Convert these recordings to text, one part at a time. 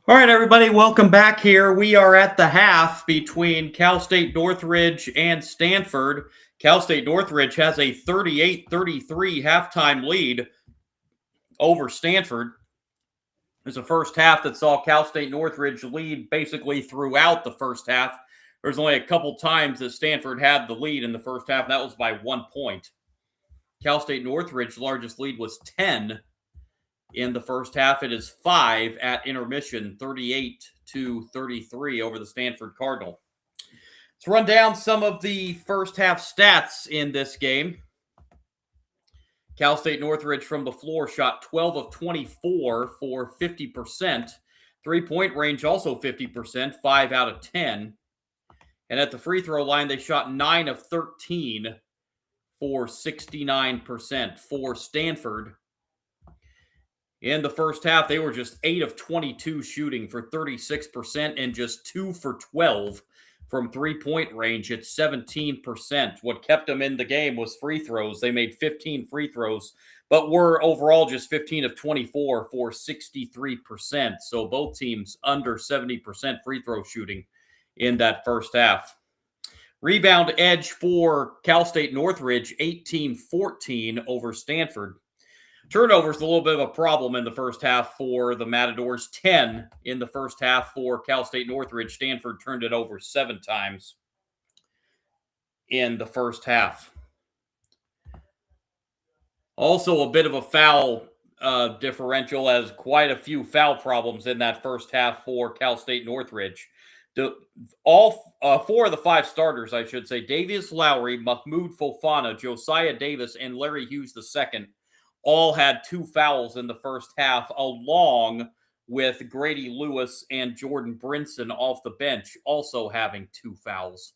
All right, everybody, welcome back here. We are at the half between Cal State Northridge and Stanford. Cal State Northridge has a 38-33 halftime lead over Stanford. There's a first half that saw Cal State Northridge lead basically throughout the first half. There's only a couple times that Stanford had the lead in the first half, and that was by 1 point. Cal State Northridge's largest lead was 10 in the first half. It is 5 at intermission, 38-33 over the Stanford Cardinal. Let's run down some of the first half stats in this game. Cal State Northridge from the floor shot 12 of 24 for 50%. Three-point range also 50%, 5 out of 10. And at the free throw line, they shot 9 of 13 for 69%. For Stanford, in the first half, they were just 8 of 22 shooting for 36% and just 2 for 12 from three-point range at 17%. What kept them in the game was free throws. They made 15 free throws, but were overall just 15 of 24 for 63%. So both teams under 70% free throw shooting in that first half. Rebound edge for Cal State Northridge, 18-14 over Stanford. Turnovers a little bit of a problem in the first half for the Matadors. 10 in the first half for Cal State Northridge. Stanford turned it over 7 times in the first half. Also a bit of a foul differential, as quite a few foul problems in that first half for Cal State Northridge. All 4 of the 5 starters, I should say, Davius Lowry, Mahmoud Fofana, Josiah Davis, and Larry Hughes II, all had 2 fouls in the first half, along with Grady Lewis and Jordan Brinson off the bench also having 2 fouls.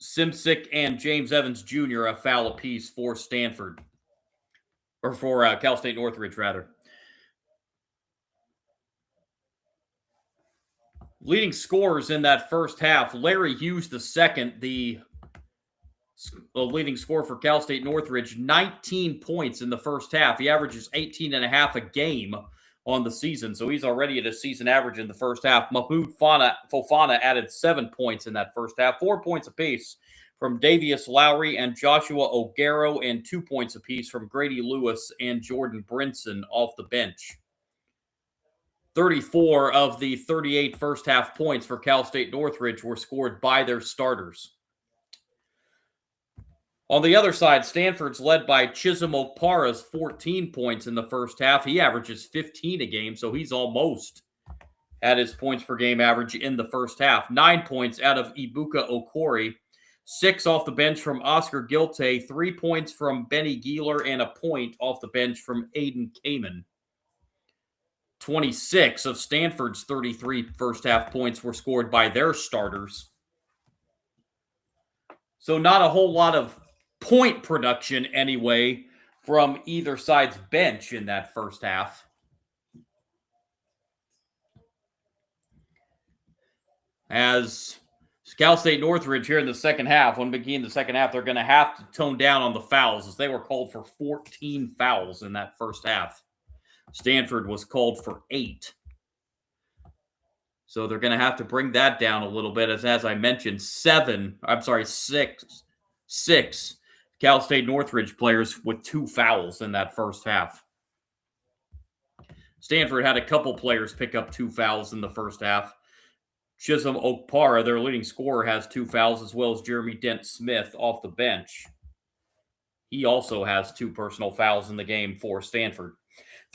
Simsick and James Evans Jr. a foul apiece for Stanford, or for Cal State Northridge, rather. Leading scorers in that first half, Larry Hughes II, the leading scorer for Cal State Northridge, 19 points in the first half. He averages 18.5 a game on the season, so he's already at a season average in the first half. Mahmoud Fofana added 7 points in that first half, 4 points apiece from Davius Lowry and Joshua O'Garo, and 2 points apiece from Grady Lewis and Jordan Brinson off the bench. 34 of the 38 first half points for Cal State Northridge were scored by their starters. On the other side, Stanford's led by Chisholm Okpara's 14 points in the first half. He averages 15 a game, so he's almost at his points per game average in the first half. 9 points out of Ibuka Okori, 6 off the bench from Oscar Gilte, 3 points from Benny Gieler, and a point off the bench from Aiden Kamen. 26 of Stanford's 33 first half points were scored by their starters. So not a whole lot of point production anyway from either side's bench in that first half. As Cal State Northridge here in the second half, when beginning the second half, they're going to have to tone down on the fouls, as they were called for 14 fouls in that first half. Stanford was called for 8. So they're going to have to bring that down a little bit, as I mentioned, 6 Cal State Northridge players with 2 fouls in that first half. Stanford had a couple players pick up 2 fouls in the first half. Chisholm Okpara, their leading scorer, has 2 fouls, as well as Jeremy Dent-Smith off the bench. He also has 2 personal fouls in the game for Stanford.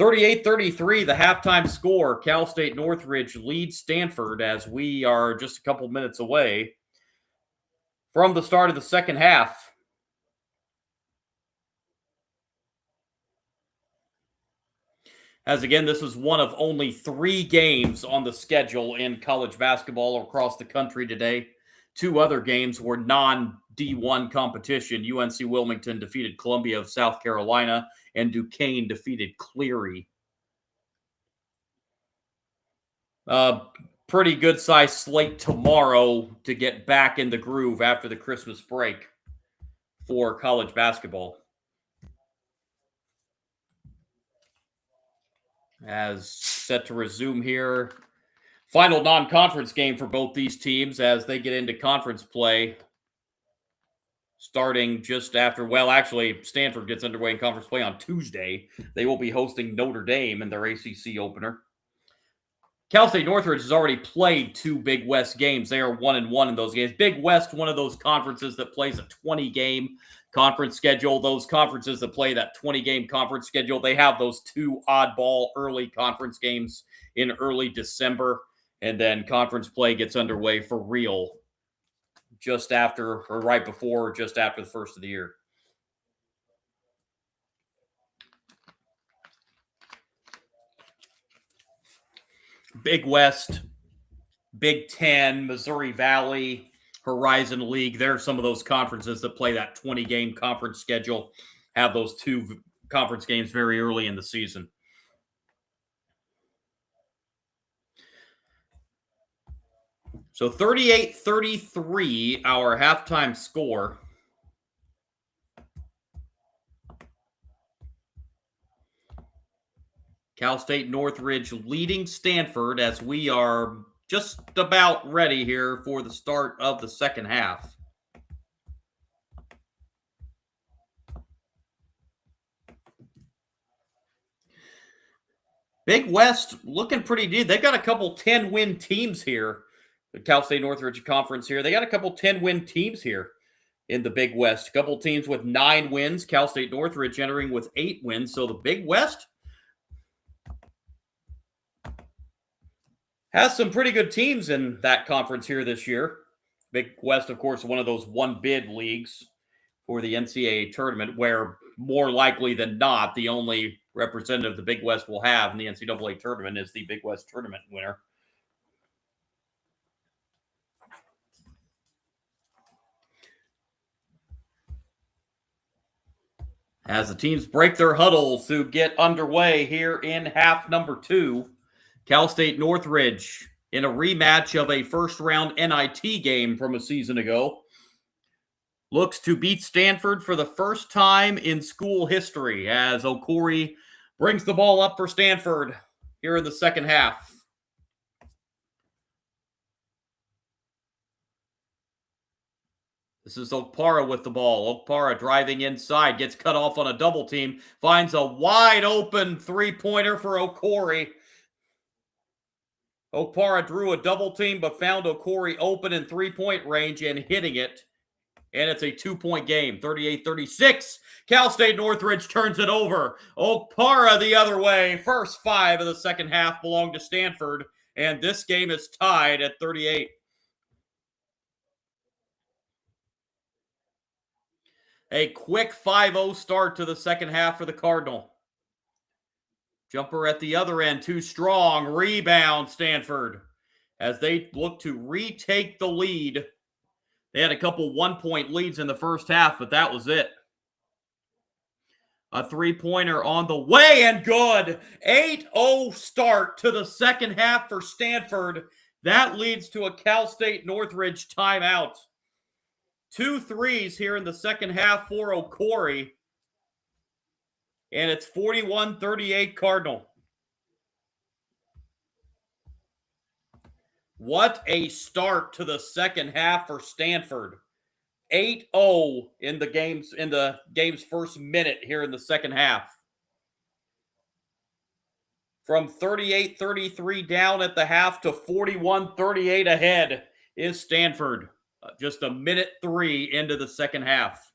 38-33, the halftime score. Cal State Northridge leads Stanford as we are just a couple minutes away from the start of the second half. As again, this is one of only 3 games on the schedule in college basketball across the country today. 2 other games were non-D1 competition. UNC Wilmington defeated Columbia of South Carolina, and Duquesne defeated Cleary. Pretty good-sized slate tomorrow to get back in the groove after the Christmas break for college basketball. as set to resume here. Final non-conference game for both these teams as they get into conference play. Starting just after, well, actually, Stanford gets underway in conference play on Tuesday. They will be hosting Notre Dame in their ACC opener. Cal State Northridge has already played 2 Big West games. They are 1-1 in those games. Big West, one of those conferences that plays a 20-game conference schedule. Those conferences that play that 20-game conference schedule, they have those 2 oddball early conference games in early December, and then conference play gets underway for real just after, or right before, or just after the first of the year. Big West, Big Ten, Missouri Valley, Horizon League. There are some of those conferences that play that 20-game conference schedule, have those 2 conference games very early in the season. So 38-33, our halftime score. Cal State Northridge leading Stanford as we are just about ready here for the start of the second half. Big West looking pretty good. They've got a couple 10-win teams here. The Cal State Northridge Conference here. They got a couple 10-win teams here in the Big West. A couple teams with 9 wins. Cal State Northridge entering with 8 wins. So the Big West has some pretty good teams in that conference here this year. Big West, of course, one of those one-bid leagues for the NCAA tournament, where more likely than not, the only representative the Big West will have in the NCAA tournament is the Big West tournament winner. As the teams break their huddles to get underway here in half number 2, Cal State Northridge in a rematch of a first-round NIT game from a season ago looks to beat Stanford for the first time in school history as Okori brings the ball up for Stanford here in the second half. This is Okpara with the ball. Okpara driving inside, gets cut off on a double team, finds a wide open 3-pointer for Okori. Okpara drew a double team, but found Okori open in 3-point range and hitting it. And it's a 2-point game, 38-36. Cal State Northridge turns it over. Okpara the other way. First 5 of the second half belong to Stanford, and this game is tied at 38. A quick 5-0 start to the second half for the Cardinal. Jumper at the other end, too strong. Rebound, Stanford, as they look to retake the lead. They had a couple 1-point leads in the first half, but that was it. A 3-pointer on the way, and good. 8-0 start to the second half for Stanford. That leads to a Cal State Northridge timeout. 2 threes here in the second half for Okori. And it's 41-38 Cardinal. What a start to the second half for Stanford. 8-0 in the game's first minute here in the second half. From 38-33 down at the half to 41-38 ahead is Stanford. Just a minute 3 into the second half,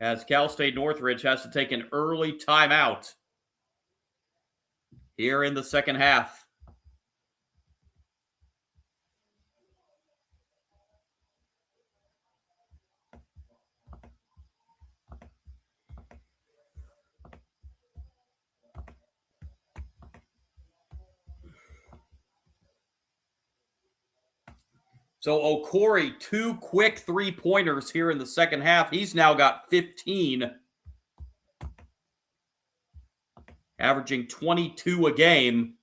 as Cal State Northridge has to take an early timeout here in the second half. So Okori, 2 quick 3-pointers here in the second half. He's now got 15, averaging 22 a game.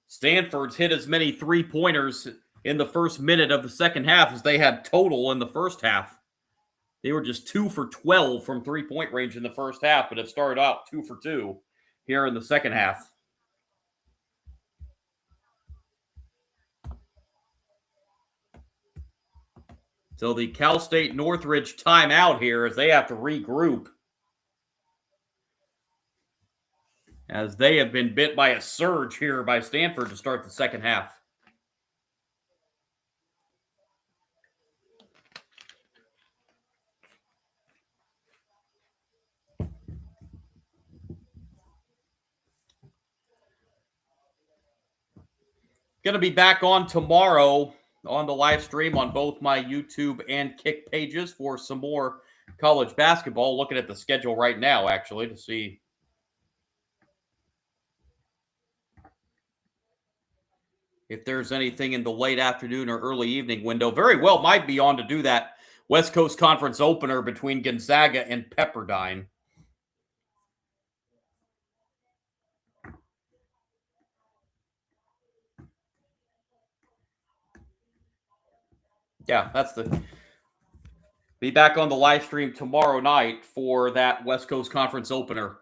Stanford's hit as many 3-pointers in the first minute of the second half as they had total in the first half. They were just 2 for 12 from three-point range in the first half, but have started out 2 for 2 here in the second half. So the Cal State Northridge timeout here as they have to regroup, as they have been bit by a surge here by Stanford to start the second half. Going to be back on tomorrow on the live stream on both my YouTube and Kick pages for some more college basketball. Looking at the schedule right now, actually, to see if there's anything in the late afternoon or early evening window. Very well might be on to do that West Coast Conference opener between Gonzaga and Pepperdine. Yeah, that's the... Be back on the live stream tomorrow night for that West Coast Conference opener.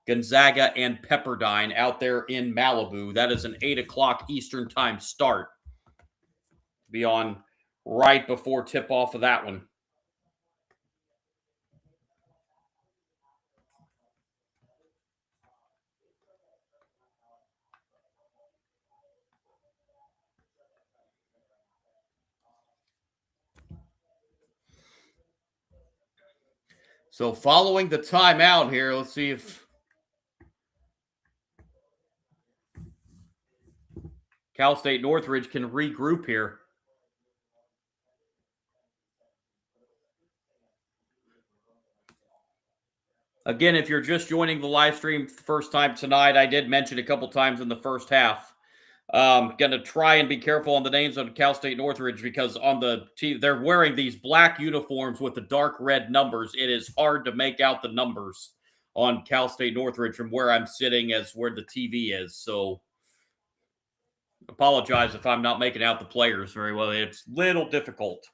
Gonzaga and Pepperdine out there in Malibu. That is an 8 o'clock Eastern time start. Be on right before tip-off of that one. So following the timeout here, let's see if Cal State Northridge can regroup here. Again, if you're just joining the live stream for the first time tonight, I did mention a couple times in the first half. Going to try and be careful on the names of Cal State Northridge because on the team, they're wearing these black uniforms with the dark red numbers. It is hard to make out the numbers on Cal State Northridge from where I'm sitting as where the TV is. So apologize if I'm not making out the players very well. It's a little difficult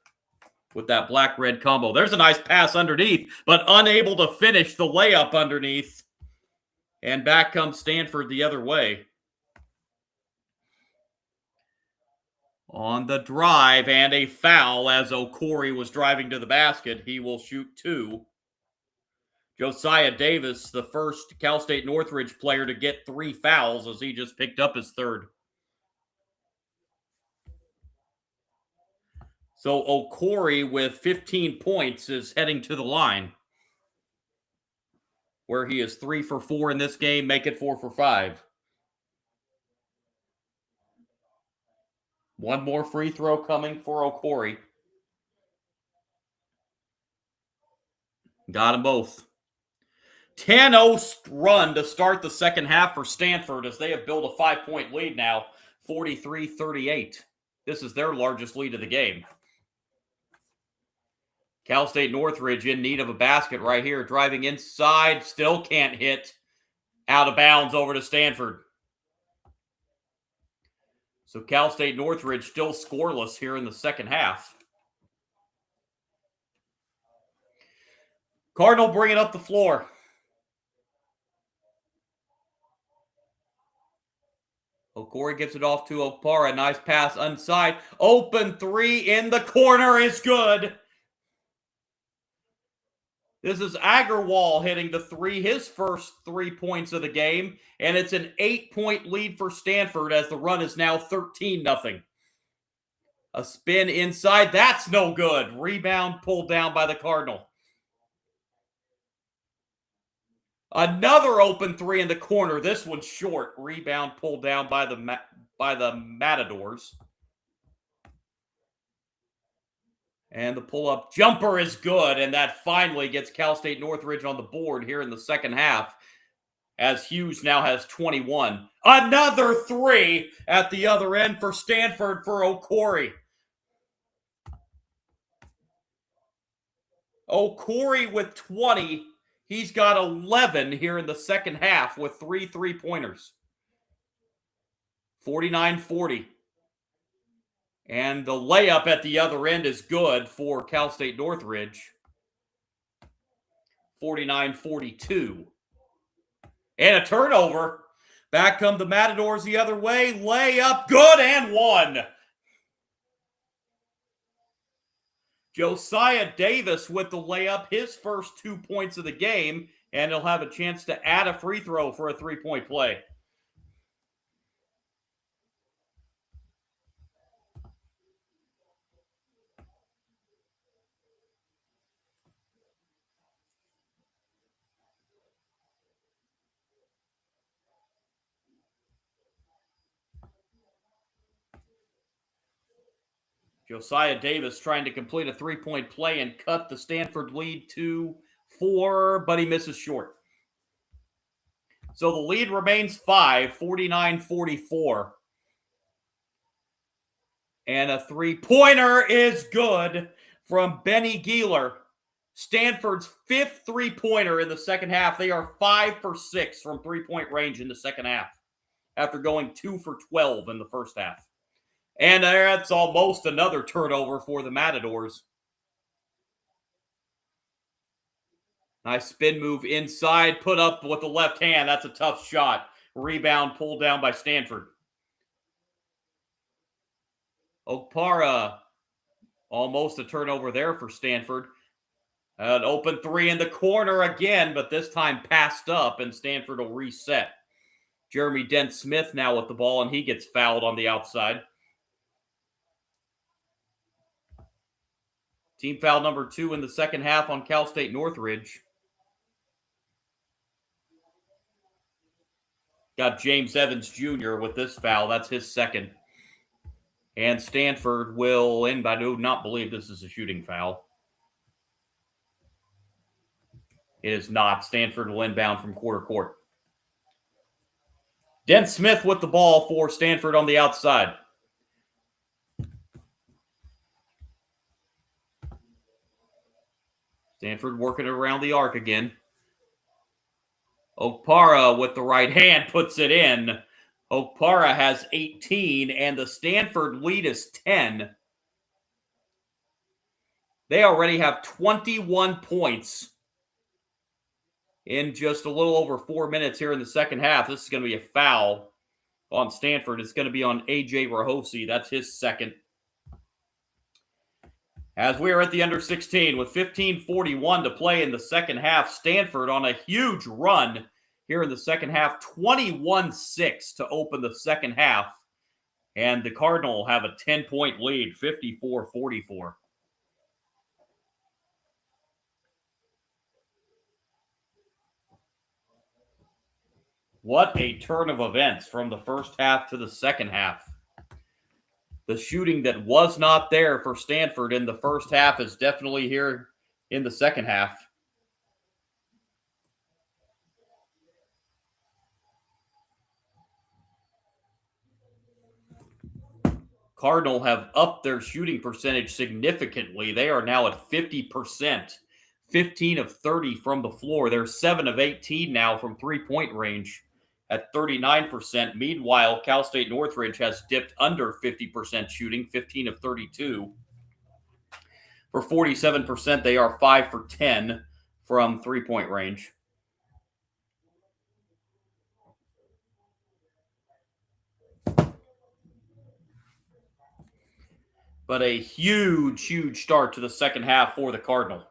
with that black-red combo. There's a nice pass underneath, but unable to finish the layup underneath. And back comes Stanford the other way. On the drive, and a foul as Okori was driving to the basket. He will shoot 2. Josiah Davis, the first Cal State Northridge player to get 3 fouls as he just picked up his third. So Okori with 15 points is heading to the line, where he is 3 for 4 in this game, make it 4 for 5. One more free throw coming for Okori. Got them both. 10-0 run to start the second half for Stanford as they have built a 5-point lead now, 43-38. This is their largest lead of the game. Cal State Northridge in need of a basket right here. Driving inside, still can't hit. Out of bounds over to Stanford. So Cal State Northridge still scoreless here in the second half. Cardinal bringing up the floor. Okori gives it off to Opara. Nice pass inside. Open 3 in the corner is good. This is Agarwal hitting the 3, his first 3 points of the game, and it's an 8-point lead for Stanford as the run is now 13-0. A spin inside, that's no good. Rebound pulled down by the Cardinal. Another open 3 in the corner. This one's short. Rebound pulled down by the Matadors. And the pull-up jumper is good, and that finally gets Cal State Northridge on the board here in the second half as Hughes now has 21. Another 3 at the other end for Stanford for Okori. Okori with 20. He's got 11 here in the second half with 3 3-pointers. 49-40. And the layup at the other end is good for Cal State Northridge. 49-42. And a turnover. Back come the Matadors the other way. Layup, good, and one. Josiah Davis with the layup, his first 2 points of the game, and he'll have a chance to add a free throw for a three-point play. Josiah Davis trying to complete a three-point play and cut the Stanford lead to 4, but he misses short. So the lead remains 5, 49-44. And a three-pointer is good from Benny Gieler. Stanford's 5th three-pointer in the second half. They are 5 for 6 from three-point range in the second half after going 2 for 12 in the first half. And that's almost another turnover for the Matadors. Nice spin move inside, put up with the left hand. That's a tough shot. Rebound pulled down by Stanford. Okpara, almost a turnover there for Stanford. An open three in the corner again, but this time passed up, and Stanford will reset. Jeremy Dent-Smith now with the ball, and he gets fouled on the outside. Team foul number 2 in the second half on Cal State Northridge. Got James Evans Jr. with this foul. That's his second. And Stanford will end. I do not believe this is a shooting foul. It is not. Stanford will inbound from quarter court. Dent-Smith with the ball for Stanford on the outside. Stanford working around the arc again. Okpara with the right hand puts it in. Okpara has 18, and the Stanford lead is 10. They already have 21 points in just a little over 4 minutes here in the second half. This is going to be a foul on Stanford. It's going to be on A.J. Rahosi. That's his second. As we are at the under 16 with 15:41 to play in the second half, Stanford on a huge run here in the second half, 21-6 to open the second half. And the Cardinal have a 10-point lead, 54-44. What a turn of events from the first half to the second half. The shooting that was not there for Stanford in the first half is definitely here in the second half. Cardinal have upped their shooting percentage significantly. They are now at 50%, 15 of 30 from the floor. They're 7 of 18 now from three-point range at 39%. Meanwhile, Cal State Northridge has dipped under 50% shooting, 15 of 32. For 47%, they are 5 for 10 from three-point range. But a huge, huge start to the second half for the Cardinal.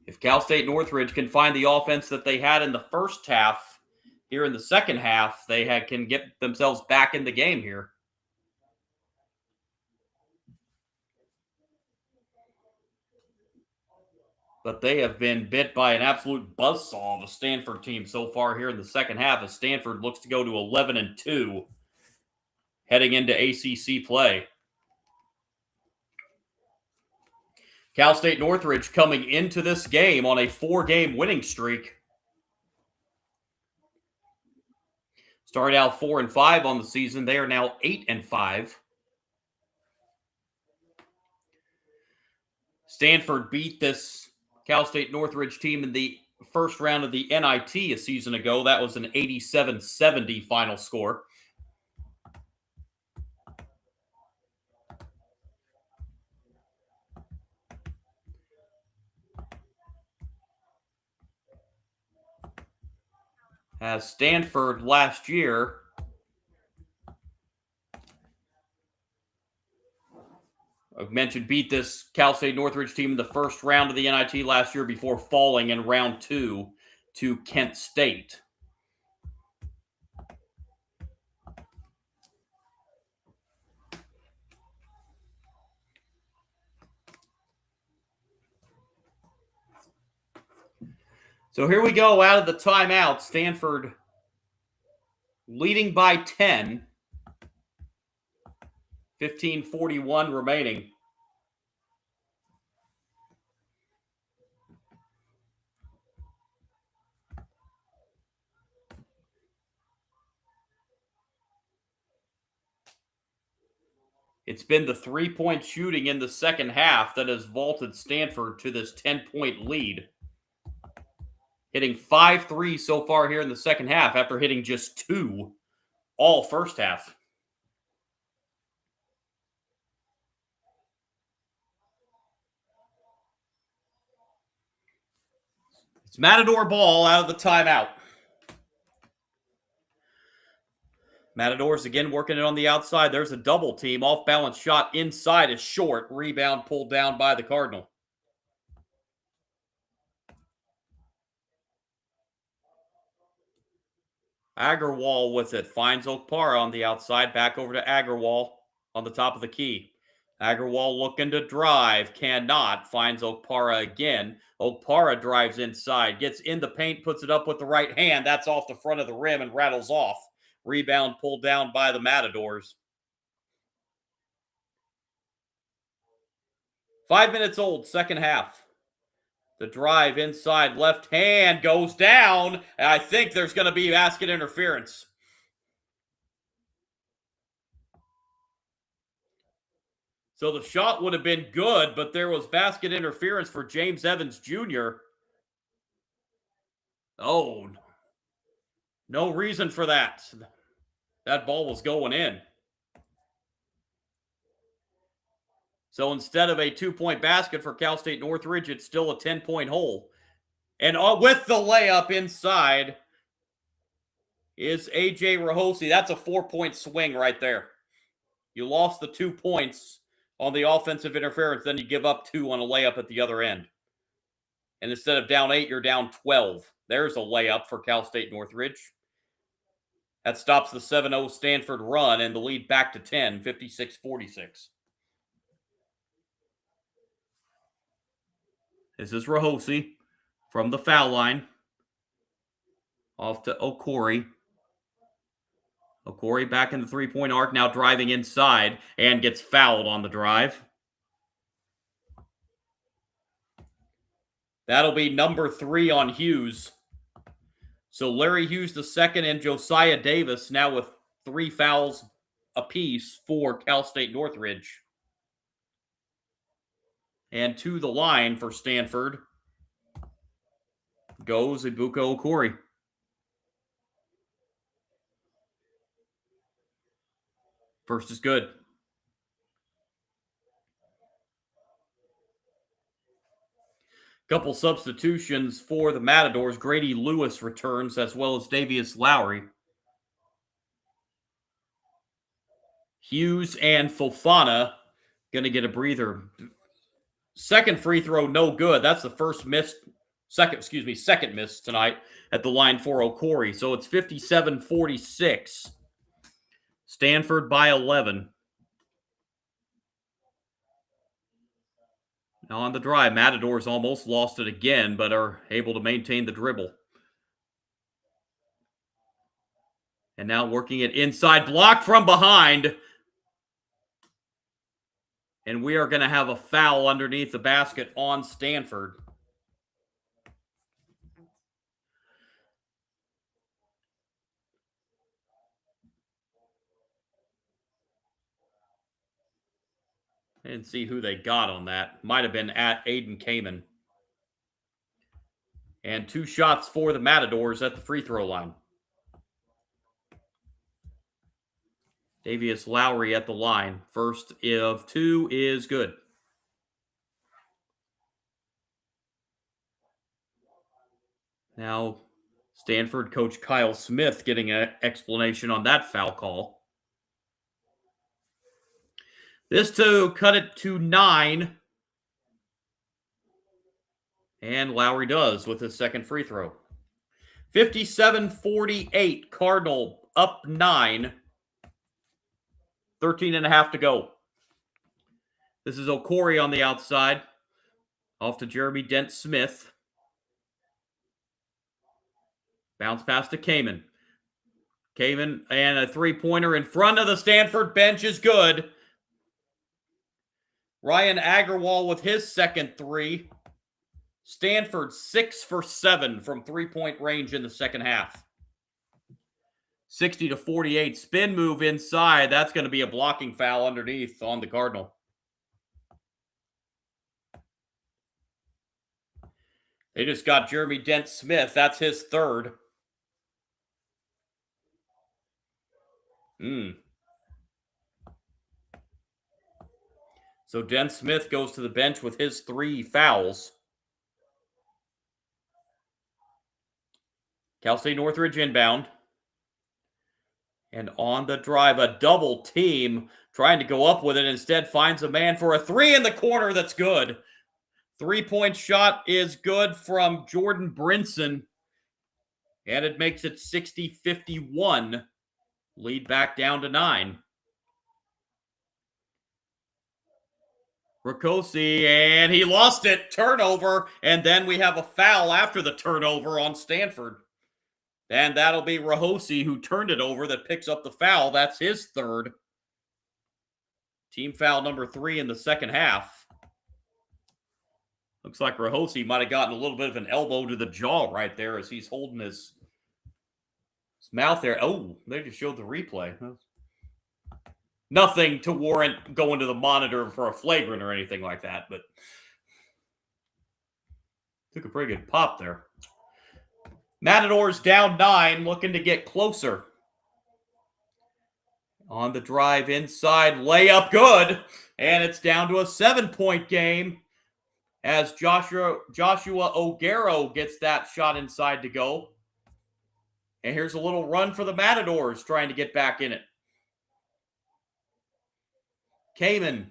If Cal State Northridge can find the offense that they had in the first half, here in the second half, they can get themselves back in the game here. But they have been bit by an absolute buzzsaw of a Stanford team so far here in the second half, as Stanford looks to go to 11-2 heading into ACC play. Cal State Northridge coming into this game on a 4-game winning streak. Started out 4-5 on the season. They are now 8-5. Stanford beat this Cal State Northridge team in the first round of the NIT a season ago. That was an 87-70 final score. as Stanford last year I've mentioned beat this Cal State Northridge team in the first round of the NIT last year before falling in round 2 to Kent State. So here we go out of the timeout. Stanford leading by 10. 15:41 remaining. It's been the three-point shooting in the second half that has vaulted Stanford to this 10-point lead. Hitting 5 threes so far here in the second half after hitting just 2 all first half. It's Matador ball out of the timeout. Matadors again working it on the outside. There's a double team. Off-balance shot inside is short. Rebound pulled down by the Cardinal. Agarwal with it. Finds Okpara on the outside. Back over to Agarwal on the top of the key. Agarwal looking to drive. Cannot. Finds Okpara again. Okpara drives inside. Gets in the paint. Puts it up with the right hand. That's off the front of the rim and rattles off. Rebound pulled down by the Matadors. 5 minutes old, second half. The drive inside, left hand goes down. And I think there's going to be basket interference. So the shot would have been good, but there was basket interference for James Evans Jr. Oh, no reason for that. That ball was going in. So instead of a 2-point basket for Cal State Northridge, it's still a 10-point hole. And with the layup inside is A.J. Rahosi. That's a 4-point swing right there. You lost the 2 points on the offensive interference, then you give up 2 on a layup at the other end. And instead of down 8, you're down 12. There's a layup for Cal State Northridge. That stops the 7-0 Stanford run and the lead back to 10, 56-46. This is Rahosi from the foul line. Off to Okori. Okori back in the three-point arc, now driving inside and gets fouled on the drive. That'll be number 3 on Hughes. So Larry Hughes the second and Josiah Davis now with 3 fouls apiece for Cal State Northridge. And to the line for Stanford goes Ibuka Okori. First is good. Couple substitutions for the Matadors. Grady Lewis returns as well as Davius Lowry. Hughes and Fofana going to get a breather. Second free throw, no good. That's the second miss tonight at the line for Okori. So it's 57-46. Stanford by 11. Now on the drive, Matadors almost lost it again, but are able to maintain the dribble. And now working it inside, blocked from behind. And we are going to have a foul underneath the basket on Stanford. I didn't see who they got on that. Might have been at Aiden Kamen. And 2 shots for the Matadors at the free throw line. Davius Lowry at the line. First of 2 is good. Now, Stanford coach Kyle Smith getting an explanation on that foul call. This to cut it to 9. And Lowry does with his second free throw. 57-48, Cardinal up 9. 13 and a half to go. This is Okori on the outside. Off to Jeremy Dent-Smith. Bounce pass to Kamen. Kamen and a three-pointer in front of the Stanford bench is good. Ryan Agarwal with his second three. Stanford 6 for 7 from three-point range in the second half. 60-48, spin move inside. That's going to be a blocking foul underneath on the Cardinal. They just got Jeremy Dent-Smith. That's his third. So Dent-Smith goes to the bench with his 3 fouls. Cal State Northridge inbound. And on the drive, a double team trying to go up with it. Instead finds a man for a 3 in the corner that's good. 3-point shot is good from Jordan Brinson. And it makes it 60-51. Lead back down to 9. Ricosi, and he lost it. Turnover. And then we have a foul after the turnover on Stanford. And that'll be Rahosi, who turned it over, that picks up the foul. That's his third. Team foul number 3 in the second half. Looks like Rahosi might have gotten a little bit of an elbow to the jaw right there as he's holding his mouth there. Oh, they just showed the replay. Nothing to warrant going to the monitor for a flagrant or anything like that, but took a pretty good pop there. Matadors down 9, looking to get closer. On the drive inside, layup good. And it's down to a 7-point game as Joshua O'Garo gets that shot inside to go. And here's a little run for the Matadors trying to get back in it. Kamen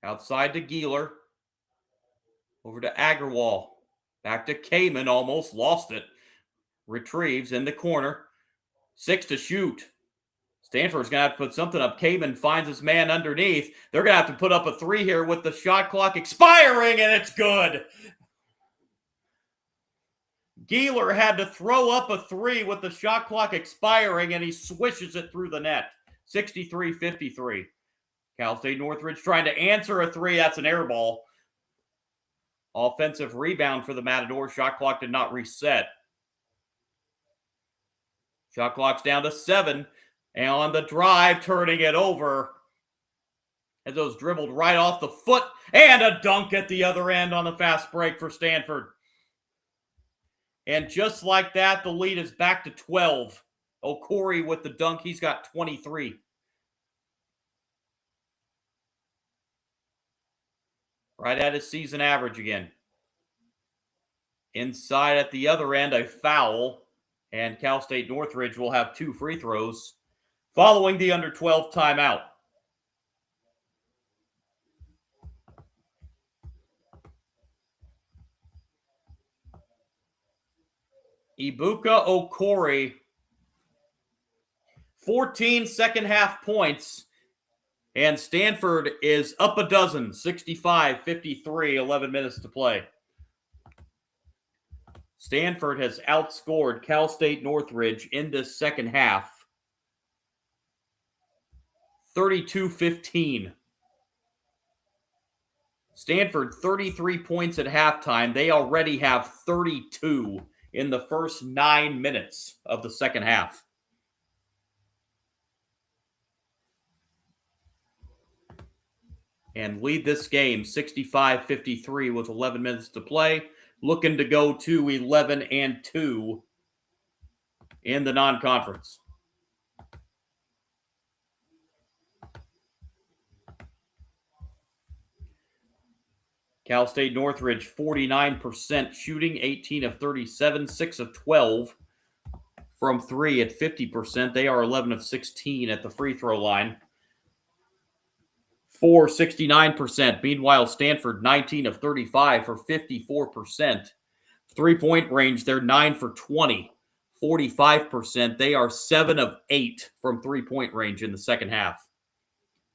outside to Gieler. Over to Agarwal. Back to Kamen, almost lost it. Retrieves in the corner. 6 to shoot. Stanford's going to have to put something up. Kamen finds his man underneath. They're going to have to put up a 3 here with the shot clock expiring, and it's good. Gieler had to throw up a 3 with the shot clock expiring, and he swishes it through the net. 63-53. Cal State Northridge trying to answer a 3. That's an air ball. Offensive rebound for the Matadors. Shot clock did not reset. Shot clock's down to 7. And on the drive, turning it over. As those dribbled right off the foot. And a dunk at the other end on the fast break for Stanford. And just like that, the lead is back to 12. Okori with the dunk. He's got 23. Right at his season average again. Inside at the other end, a foul. And Cal State Northridge will have 2 free throws following the under 12 timeout. Ibuka Okori, 14 second half points. And Stanford is up a dozen, 65-53, 11 minutes to play. Stanford has outscored Cal State Northridge in this second half, 32-15. Stanford, 33 points at halftime. They already have 32 in the first 9 minutes of the second half. And lead this game 65-53 with 11 minutes to play. Looking to go to 11-2 in the non-conference. Cal State Northridge, 49% shooting, 18 of 37, 6 of 12 from 3 at 50%. They are 11 of 16 at the free throw line for 69%. Meanwhile, Stanford, 19 of 35 for 54%. Three-point range, they're 9 for 20, 45%. They are 7 of 8 from three-point range in the second half.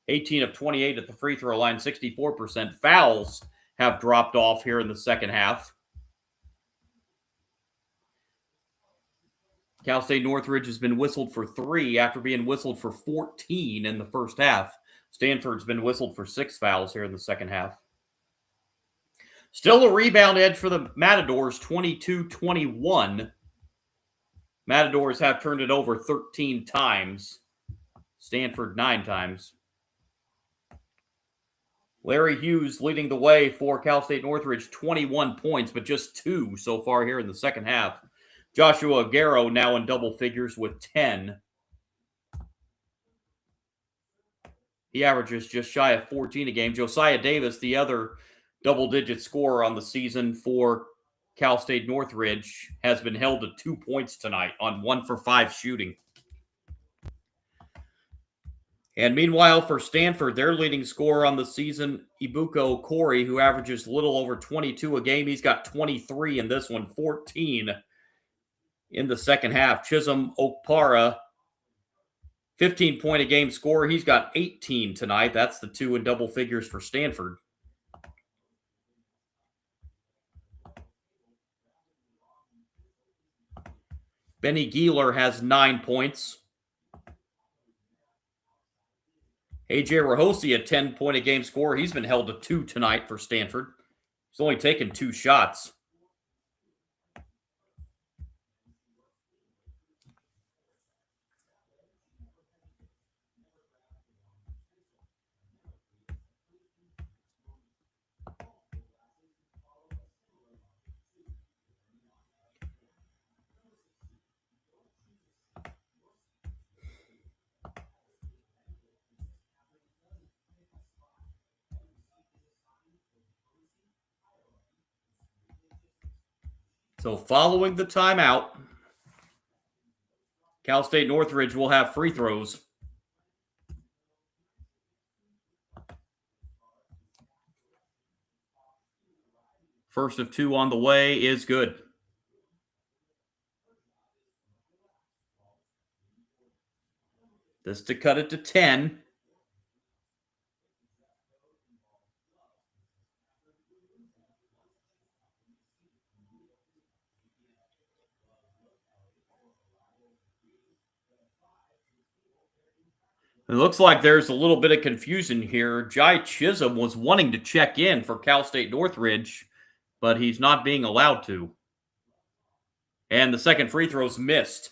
18 of 28 at the free throw line, 64%. Fouls have dropped off here in the second half. Cal State Northridge has been whistled for 3 after being whistled for 14 in the first half. Stanford's been whistled for 6 fouls here in the second half. Still a rebound edge for the Matadors, 22-21. Matadors have turned it over 13 times. Stanford 9 times. Larry Hughes leading the way for Cal State Northridge, 21 points, but just 2 so far here in the second half. Joshua Aguero now in double figures with 10. He averages just shy of 14 a game. Josiah Davis, the other double-digit scorer on the season for Cal State Northridge, has been held to 2 points tonight on 1 for 5 shooting. And meanwhile, for Stanford, their leading scorer on the season, Ibuka Okori, who averages a little over 22 a game. He's got 23 in this one, 14 in the second half. Chisholm Okpara, 15-point-a-game scorer. He's got 18 tonight. That's the 2 in double figures for Stanford. Benny Gieler has 9 points. AJ Rahosi, a 10-point-a-game scorer. He's been held to 2 tonight for Stanford. He's only taken 2 shots. So following the timeout, Cal State Northridge will have free throws. First of 2 on the way is good. This to cut it to 10. It looks like there's a little bit of confusion here. Jai Chisholm was wanting to check in for Cal State Northridge, but he's not being allowed to. And the second free throw's missed.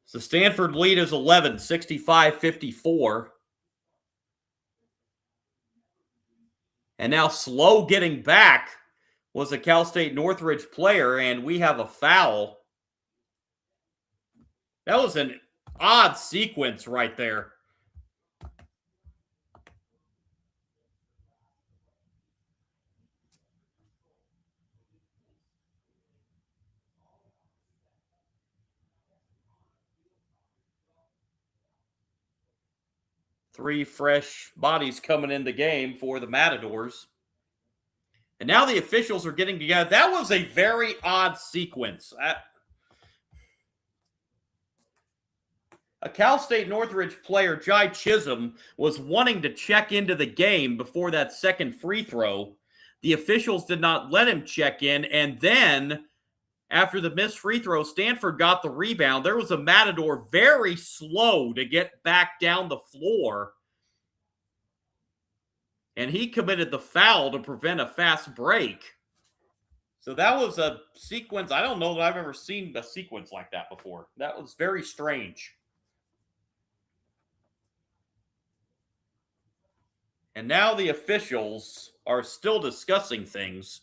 So Stanford lead is 11, 65-54. And now slow getting back was a Cal State Northridge player, and we have a foul. That was an odd sequence right there. Three fresh bodies coming in the game for the Matadors. And now the officials are getting together. That was a very odd sequence. A Cal State Northridge player, Jai Chisholm, was wanting to check into the game before that second free throw. The officials did not let him check in. And then, after the missed free throw, Stanford got the rebound. There was a Matador very slow to get back down the floor. And he committed the foul to prevent a fast break. So that was a sequence. I don't know that I've ever seen a sequence like that before. That was very strange. And now the officials are still discussing things.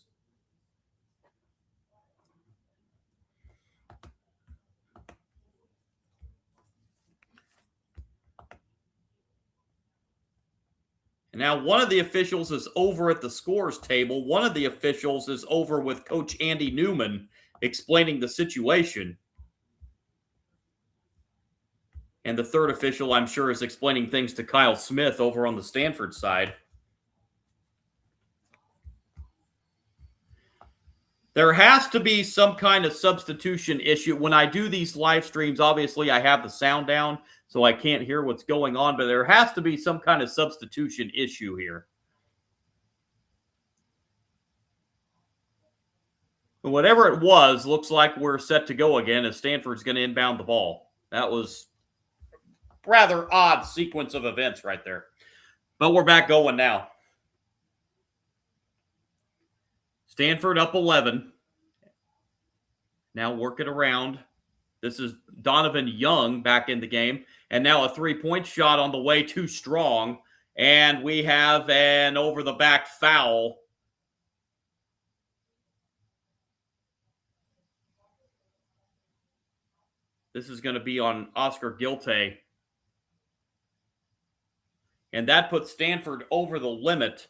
And now one of the officials is over at the scores table. One of the officials is over with Coach Andy Newman explaining the situation. And the third official, I'm sure, is explaining things to Kyle Smith over on the Stanford side. There has to be some kind of substitution issue. When I do these live streams, obviously I have the sound down, so I can't hear what's going on, but there has to be some kind of substitution issue here. And whatever it was, looks like we're set to go again as Stanford's going to inbound the ball. That was a rather odd sequence of events right there. But we're back going now. Stanford up 11. Now work it around. This is Donovan Young back in the game. And now a three-point shot on the way, too strong. And we have an over-the-back foul. This is going to be on Oscar Gilte. And that puts Stanford over the limit.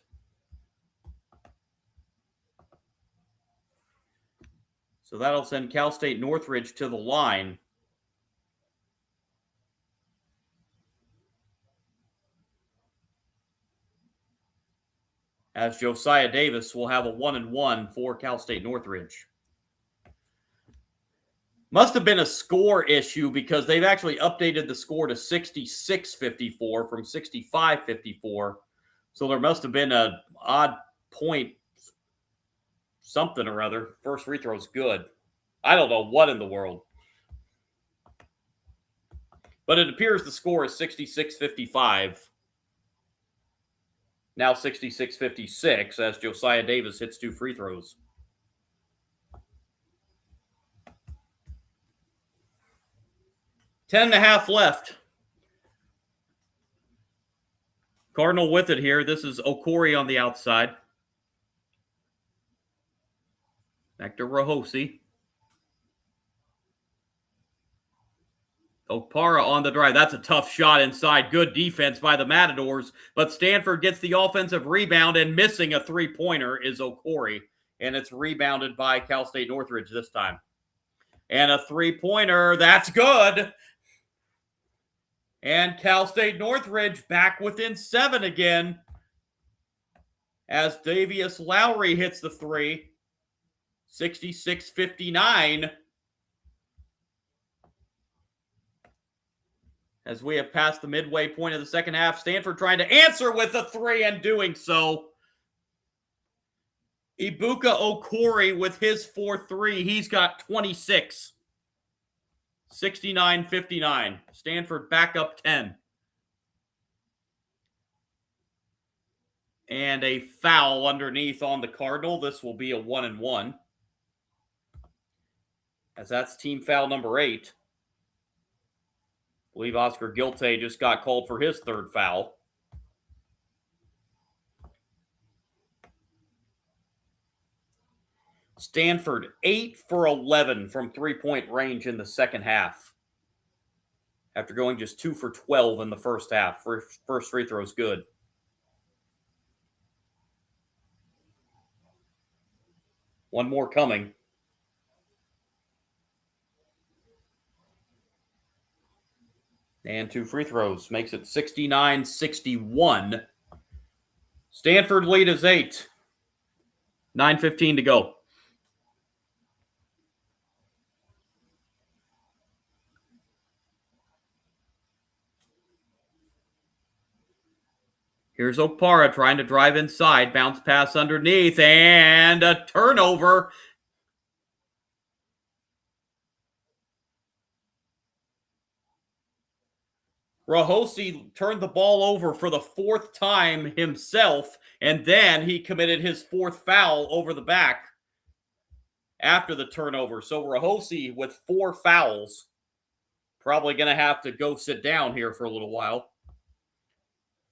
So that'll send Cal State Northridge to the line. As Josiah Davis will have a 1-and-1 for Cal State Northridge. Must have been a score issue because they've actually updated the score to 66-54 from 65-54. So there must have been an odd point, something or other. First free throw's good. I don't know what in the world. But it appears the score is 66-55. Now 66-56 as Josiah Davis hits two free throws. Ten and a half left. Cardinal with it here. This is Okori on the outside. Back to Rahosi. Okpara on the drive. That's a tough shot inside. Good defense by the Matadors. But Stanford gets the offensive rebound, and missing a three-pointer is Okori. And it's rebounded by Cal State Northridge this time. And a three-pointer. That's good. And Cal State Northridge back within 7 again. As Davius Lowry hits the three. 66-59. As we have passed the midway point of the second half, Stanford trying to answer with a three and doing so. Ibuka Okori with his 4-3. He's got 26. 69-59. Stanford back up 10. And a foul underneath on the Cardinal. This will be a 1-and-1. As that's team foul number 8. I believe Oscar Gilte just got called for his third foul. Stanford 8 for 11 from three-point range in the second half. After going just 2 for 12 in the first half. First free throw is good. One more coming. And 2 free throws. Makes it 69-61. Stanford lead is 8. 9:15 to go. Here's Okpara trying to drive inside. Bounce pass underneath. And a turnover. Rahosi turned the ball over for the 4th time himself. And then he committed his 4th foul over the back after the turnover. So Rahosi with 4 fouls. Probably going to have to go sit down here for a little while.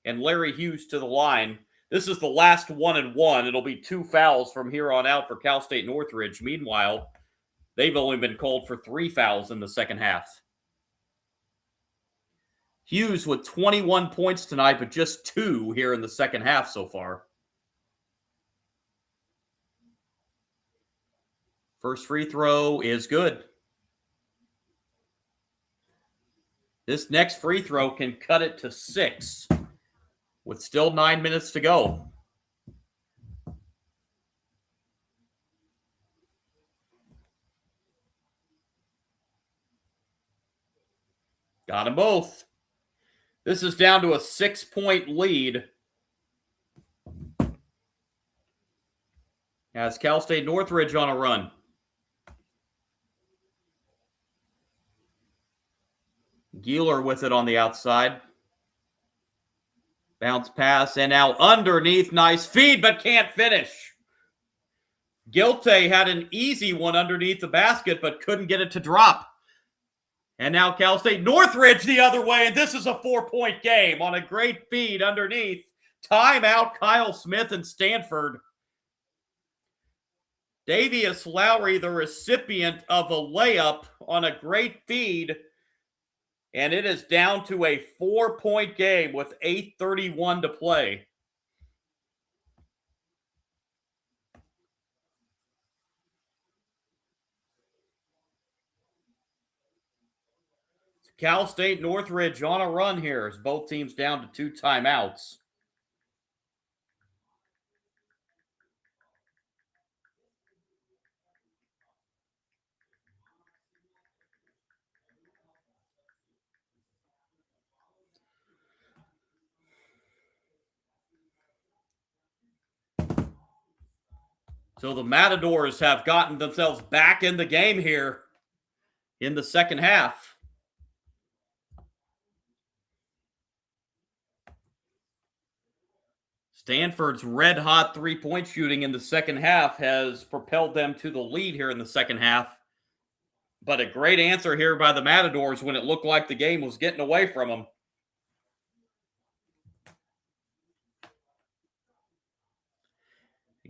And Larry Hughes to the line. This is the last 1-and-1. It'll be 2 fouls from here on out for Cal State Northridge. Meanwhile, they've only been called for 3 fouls in the second half. Hughes with 21 points tonight, but just 2 here in the second half so far. First free throw is good. This next free throw can cut it to 6 with still 9 minutes to go. Got them both. This is down to a 6-point lead as Cal State Northridge on a run. Geeler with it on the outside. Bounce pass, and now underneath. Nice feed, but can't finish. Gilte had an easy one underneath the basket, but couldn't get it to drop. And now Cal State Northridge the other way, and this is a 4-point game on a great feed underneath. Timeout, Kyle Smith and Stanford. Davius Lowry, the recipient of a layup on a great feed. And it is down to a 4-point game with 8:31 to play. Cal State Northridge on a run here as both teams down to 2 timeouts. So the Matadors have gotten themselves back in the game here in the second half. Stanford's red-hot three-point shooting in the second half has propelled them to the lead here in the second half. But a great answer here by the Matadors when it looked like the game was getting away from them.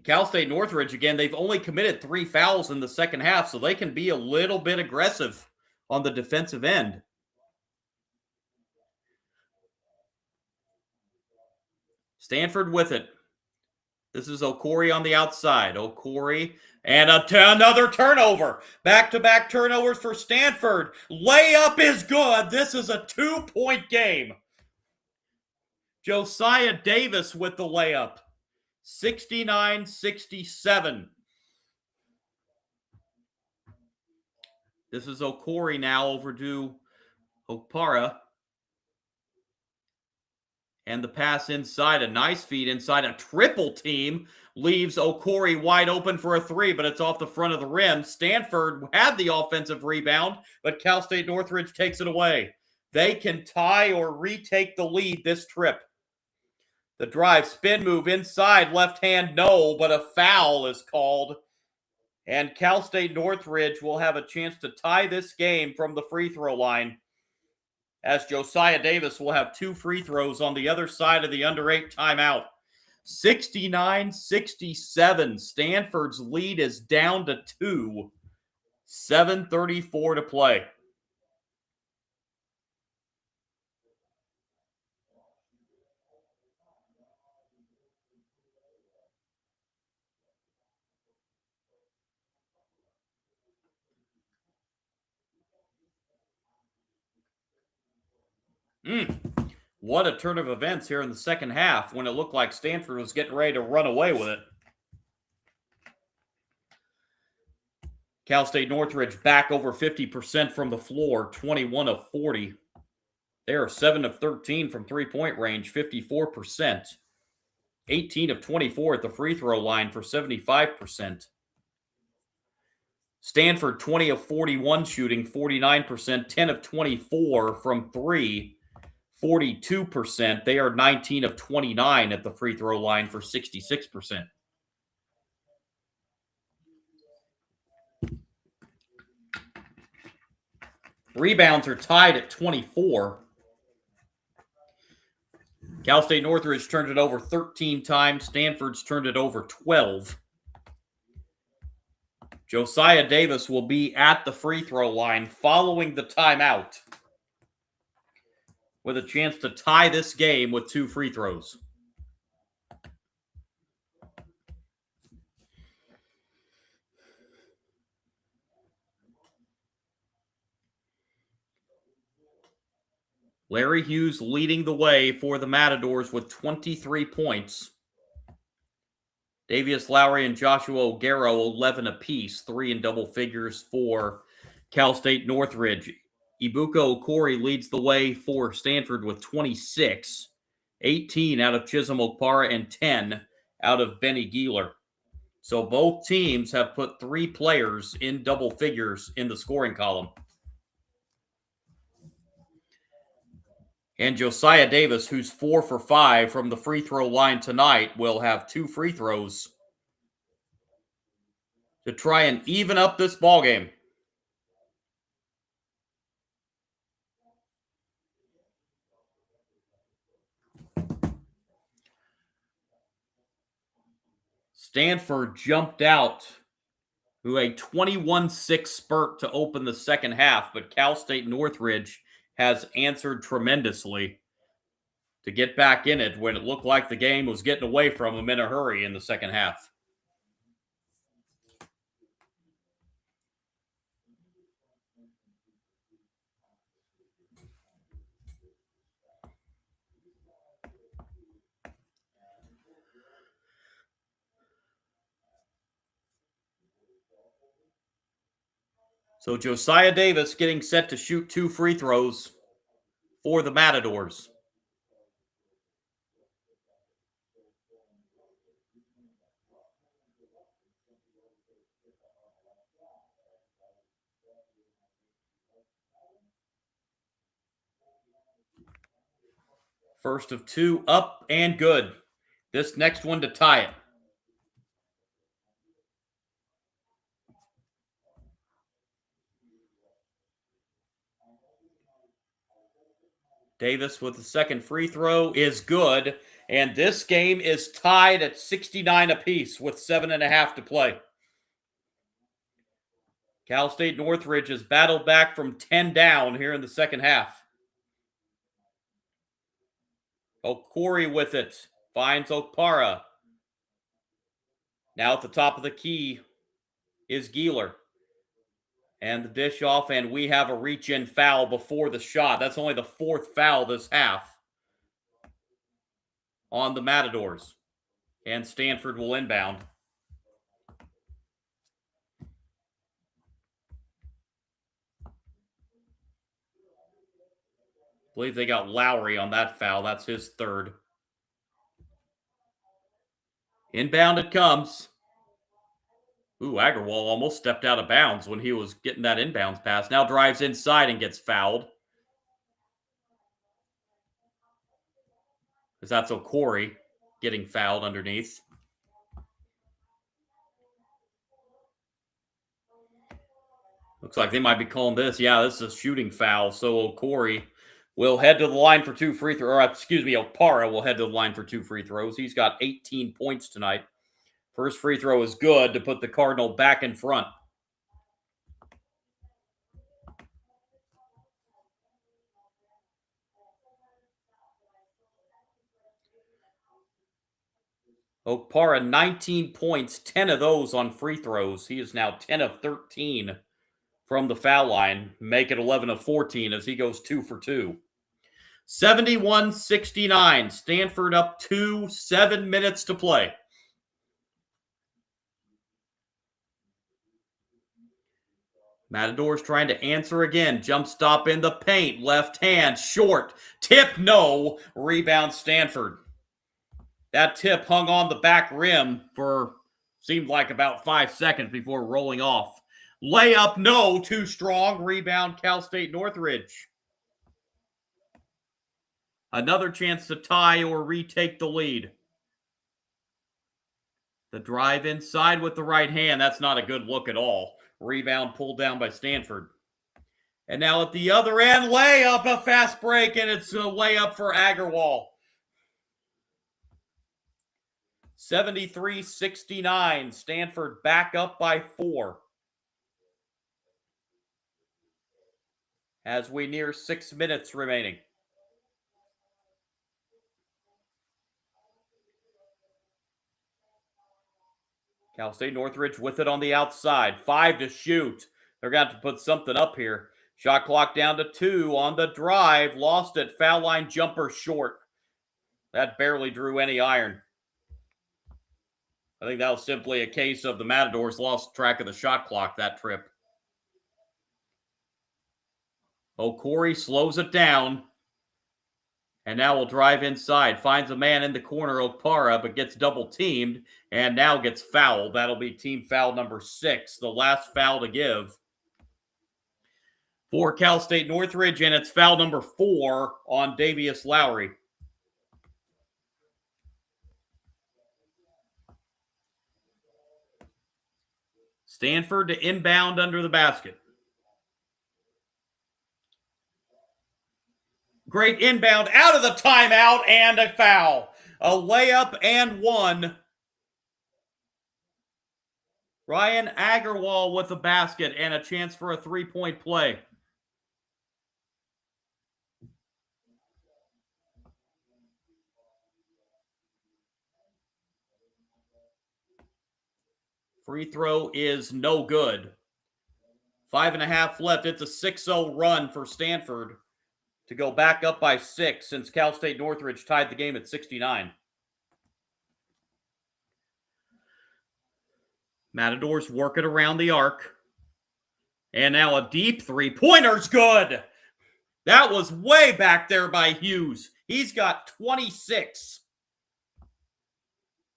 Cal State Northridge, again, they've only committed 3 fouls in the second half, so they can be a little bit aggressive on the defensive end. Stanford with it. This is Okori on the outside. Okori, and another turnover. Back-to-back turnovers for Stanford. Layup is good. This is a 2-point game. Josiah Davis with the layup. 69-67. This is Okori now over to Okpara. And the pass inside, a nice feed inside, a triple team leaves Okori wide open for a 3, but it's off the front of the rim. Stanford had the offensive rebound, but Cal State Northridge takes it away. They can tie or retake the lead this trip. The drive, spin move inside, left hand, no, but a foul is called. And Cal State Northridge will have a chance to tie this game from the free throw line, as Josiah Davis will have 2 free throws on the other side of the under 8 timeout. 69-67. Stanford's lead is down to 2. 7:34 to play. What a turn of events here in the second half when it looked like Stanford was getting ready to run away with it. Cal State Northridge back over 50% from the floor, 21 of 40. They are 7 of 13 from three-point range, 54%. 18 of 24 at the free throw line for 75%. Stanford, 20 of 41 shooting, 49%. 10 of 24 from 3, 42%. They are 19 of 29 at the free throw line for 66%. Rebounds are tied at 24. Cal State Northridge turned it over 13 times. Stanford's turned it over 12. Josiah Davis will be at the free throw line following the timeout. with a chance to tie this game with 2 free throws. Larry Hughes leading the way for the Matadors with 23 points. Davius Lowry and Joshua O'Garo, 11 apiece, 3 in double figures for Cal State Northridge. Ibuka Okori leads the way for Stanford with 26, 18 out of Chisholm Okpara, and 10 out of Benny Gieler. So both teams have put 3 players in double figures in the scoring column. And Josiah Davis, who's 4 for 5 from the free throw line tonight, will have 2 free throws to try and even up this ballgame. Stanford jumped out to a 21-6 spurt to open the second half, but Cal State Northridge has answered tremendously to get back in it when it looked like the game was getting away from them in a hurry in the second half. So Josiah Davis getting set to shoot 2 free throws for the Matadors. First of 2 up and good. This next one to tie it. Davis with the second free throw is good, and this game is tied at 69 apiece with 7.5 to play. Cal State Northridge has battled back from 10 down here in the second half. Okori with it, finds Okpara. Now at the top of the key is Gieler. And the dish off, and we have a reach-in foul before the shot. That's only the 4th foul this half on the Matadors. And Stanford will inbound. I believe they got Lowry on that foul. That's his 3rd. Inbound it comes. Ooh, Agarwal almost stepped out of bounds when he was getting that inbounds pass. Now drives inside and gets fouled. Because that's Okori getting fouled underneath. Looks like they might be calling this. Yeah, this is a shooting foul. So Okori will head to the line for 2 free throws. Or, excuse me, Okpara will head to the line for 2 free throws. He's got 18 points tonight. First free throw is good to put the Cardinal back in front. Okpara, 19 points, 10 of those on free throws. He is now 10 of 13 from the foul line. Make it 11 of 14 as he goes 2 for 2. 71-69. Stanford up 2, 7 minutes to play. Matadors trying to answer again. Jump stop in the paint. Left hand. Short. Tip. No. Rebound Stanford. That tip hung on the back rim for seemed like about 5 seconds before rolling off. Layup. No. Too strong. Rebound Cal State Northridge. Another chance to tie or retake the lead. The drive inside with the right hand. That's not a good look at all. Rebound pulled down by Stanford. And now at the other end, layup, a fast break, and it's a layup for Agarwal. 73-69. Stanford back up by 4. As we near 6 minutes remaining. Cal State Northridge with it on the outside. 5 to shoot. They're going to have to put something up here. Shot clock down to 2 on the drive. Lost it. Foul line jumper short. That barely drew any iron. I think that was simply a case of the Matadors lost track of the shot clock that trip. Okori slows it down. And now will drive inside. Finds a man in the corner, Okpara, but gets double teamed. And now gets fouled. That'll be team foul number 6. The last foul to give for Cal State Northridge. And it's foul number 4 on Davius Lowry. Stanford to inbound under the basket. Great inbound out of the timeout and a foul. A layup and 1. Ryan Agarwal with a basket and a chance for a 3-point play. Free throw is no good. 5.5 left. It's a 6-0 run for Stanford to go back up by 6 since Cal State Northridge tied the game at 69. Matadors work it around the arc. And now a deep three-pointer's good. That was way back there by Hughes. He's got 26.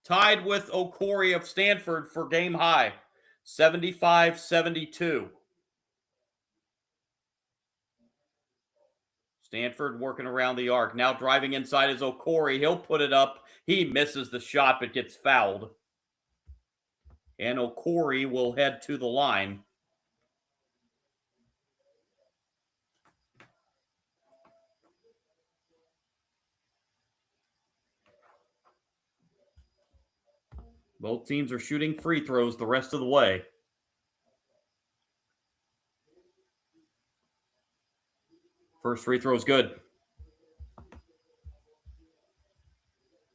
Tied with Okori of Stanford for game high. 75-72. Stanford working around the arc. Now driving inside is Okori. He'll put it up. He misses the shot but gets fouled. And Okori will head to the line. Both teams are shooting free throws the rest of the way. First free throw is good.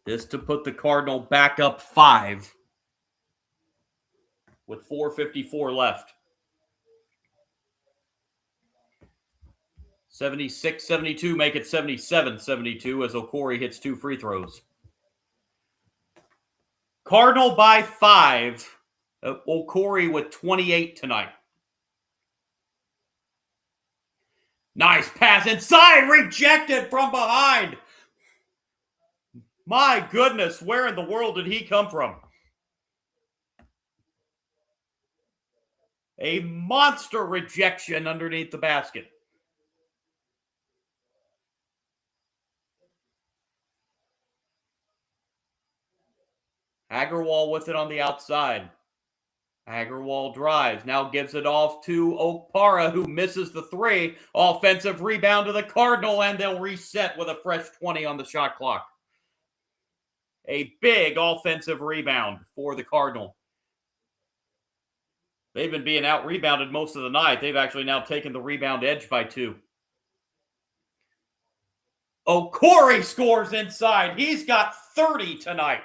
This to put the Cardinal back up 5 with 4:54 left. 76-72, make it 77-72 as Okori hits 2 free throws. Cardinal by 5. Okori with 28 tonight. Nice pass inside, rejected from behind. My goodness, where in the world did he come from? A monster rejection underneath the basket. Agarwal with it on the outside. Agarwal drives, now gives it off to Okpara, who misses the 3. Offensive rebound to the Cardinal, and they'll reset with a fresh 20 on the shot clock. A big offensive rebound for the Cardinal. They've been being out-rebounded most of the night. They've actually now taken the rebound edge by 2. Okori scores inside. He's got 30 tonight.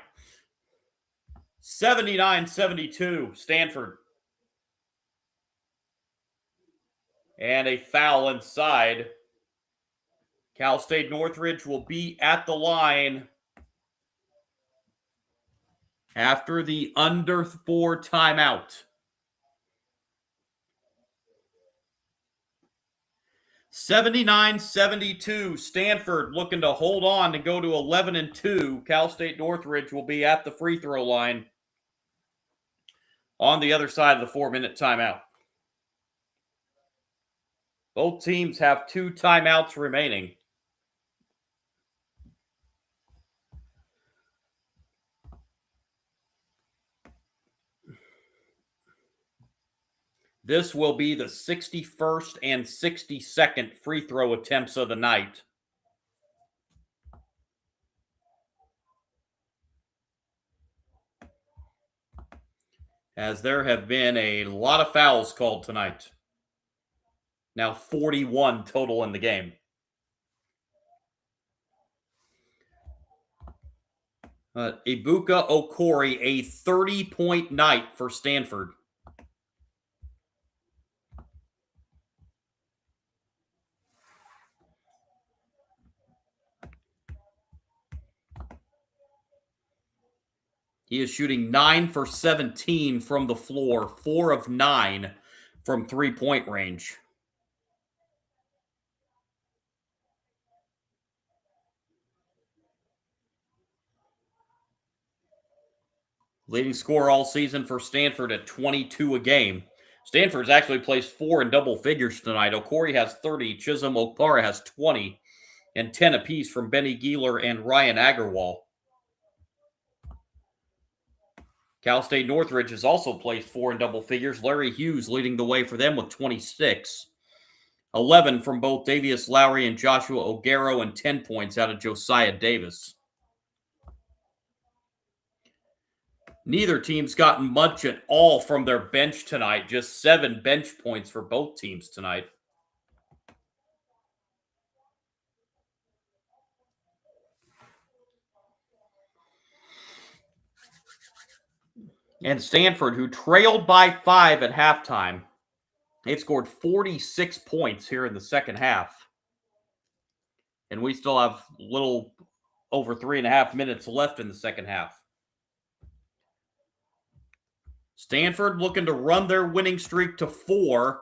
79-72, Stanford. And a foul inside. Cal State Northridge will be at the line after the under 4 timeout. 79-72, Stanford looking to hold on to go to 11-2. Cal State Northridge will be at the free throw line on the other side of the 4-minute timeout. Both teams have 2 timeouts remaining. This will be the 61st and 62nd free throw attempts of the night. As there have been a lot of fouls called tonight. Now 41 total in the game. Ibuka Okori, a 30-point night for Stanford. He is shooting 9 for 17 from the floor, 4 of 9 from three-point range. Leading scorer all season for Stanford at 22 a game. Stanford's actually placed 4 in double figures tonight. Okori has 30, Chisholm Okpara has 20, and 10 apiece from Benny Geeler and Ryan Agarwal. Cal State Northridge has also placed 4 in double figures. Larry Hughes leading the way for them with 26. 11 from both Davius Lowry and Joshua Ogaro, and 10 points out of Josiah Davis. Neither team's gotten much at all from their bench tonight. Just 7 bench points for both teams tonight. And Stanford, who trailed by 5 at halftime, they've scored 46 points here in the second half. And we still have a little over 3.5 minutes left in the second half. Stanford looking to run their winning streak to 4.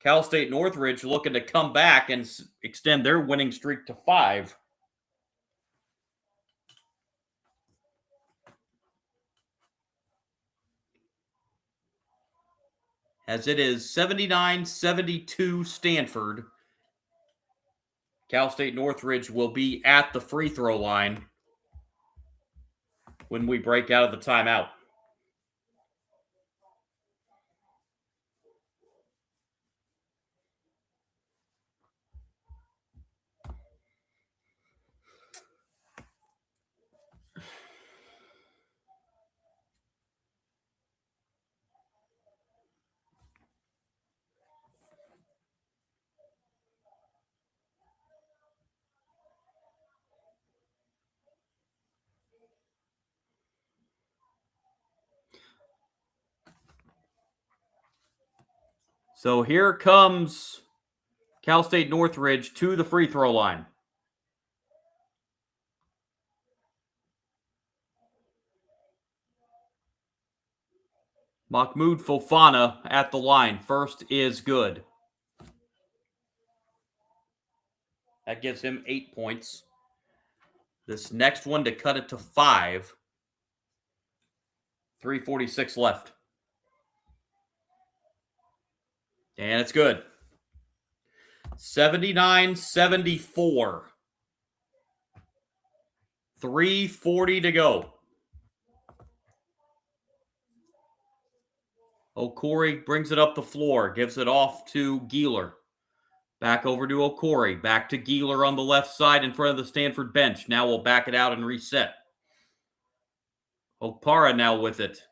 Cal State Northridge looking to come back and extend their winning streak to 5. As it is 79-72 Stanford. Cal State Northridge will be at the free throw line when we break out of the timeout. So here comes Cal State Northridge to the free throw line. Mahmoud Fofana at the line. First is good. That gives him 8 points. This next one to cut it to 5. 3:46 left. And it's good. 79-74. 3:40 to go. Okori brings it up the floor, gives it off to Geeler. Back over to Okori, back to Geeler on the left side in front of the Stanford bench. Now we'll back it out and reset. Okpara now with it.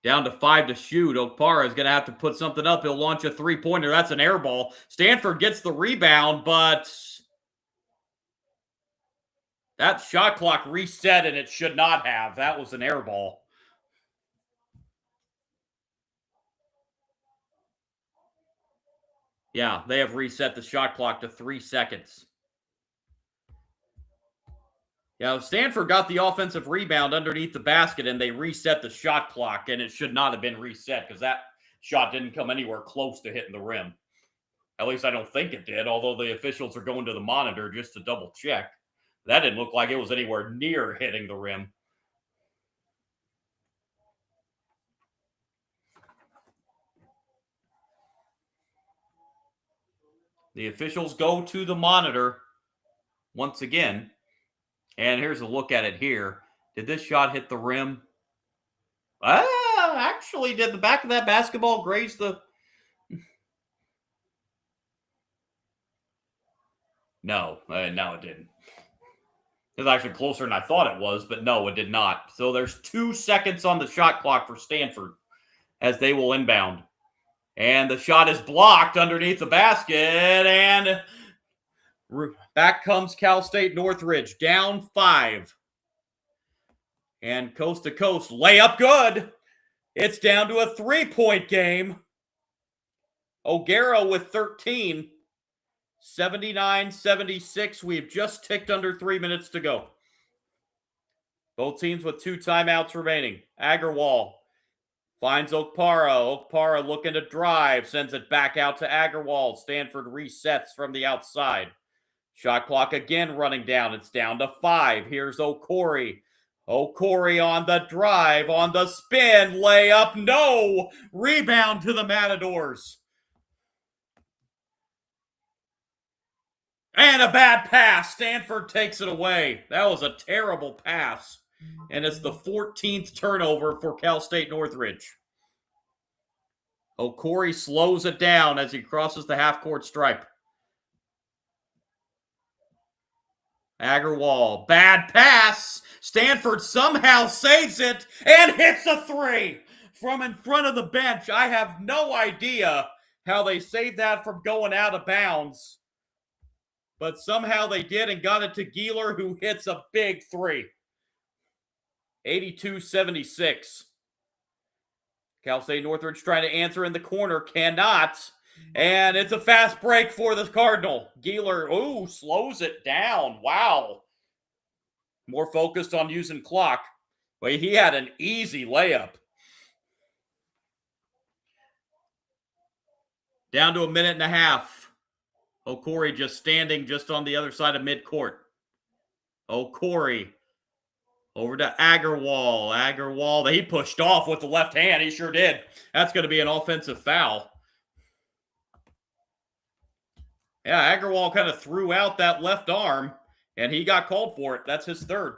Down to 5 to shoot. Okpara is going to have to put something up. He'll launch a three-pointer. That's an air ball. Stanford gets the rebound, but that shot clock reset, and it should not have. That was an air ball. Yeah, they have reset the shot clock to 3 seconds. Yeah, Stanford got the offensive rebound underneath the basket, and they reset the shot clock, and it should not have been reset because that shot didn't come anywhere close to hitting the rim. At least I don't think it did, although the officials are going to the monitor just to double check. That didn't look like it was anywhere near hitting the rim. The officials go to the monitor once again. And here's a look at it here. Did this shot hit the rim? Actually, did the back of that basketball graze the... No, it didn't. It was actually closer than I thought it was, but no, it did not. So there's 2 seconds on the shot clock for Stanford as they will inbound. And the shot is blocked underneath the basket, and back comes Cal State Northridge, down 5. And coast to coast, layup good. It's down to a 3-point game. O'Gara with 13. 79-76. We've just ticked under 3 minutes to go. Both teams with 2 timeouts remaining. Agarwal finds Okpara. Okpara looking to drive. Sends it back out to Agarwal. Stanford resets from the outside. Shot clock again running down. It's down to 5. Here's Okori. Okori on the drive, on the spin, layup, no! Rebound to the Matadors. And a bad pass. Stanford takes it away. That was a terrible pass. And it's the 14th turnover for Cal State Northridge. Okori slows it down as he crosses the half-court stripe. Agarwal, bad pass. Stanford somehow saves it and hits a 3 from in front of the bench. I have no idea how they saved that from going out of bounds, but somehow they did and got it to Gieler, who hits a big 3. 82-76. Cal State Northridge trying to answer in the corner, cannot. And it's a fast break for the Cardinal. Gieler, slows it down. Wow. More focused on using clock. But he had an easy layup. Down to a minute and a half. Okori just standing just on the other side of midcourt. Okori over to Agarwal. Agarwal, he pushed off with the left hand. He sure did. That's going to be an offensive foul. Yeah, Agarwal kind of threw out that left arm, and he got called for it. That's his 3rd.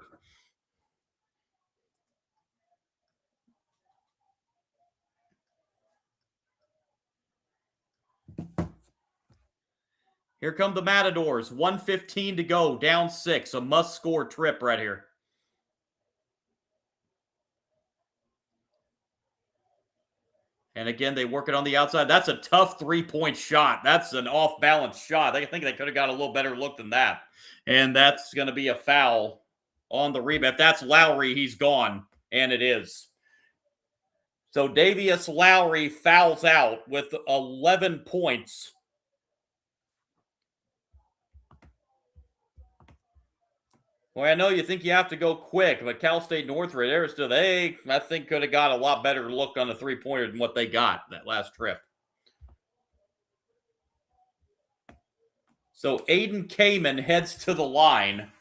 Here come the Matadors. 1:15 to go, down 6. A must-score trip right here. And again, they work it on the outside. That's a tough 3-point shot. That's an off-balance shot. I think they could have got a little better look than that. And that's going to be a foul on the rebound. If that's Lowry, he's gone. And it is. So Davius Lowry fouls out with 11 points. Well, I know you think you have to go quick, but Cal State Northridge, I think, could have got a lot better look on the 3-pointer than what they got that last trip. So Aiden Kamen heads to the line.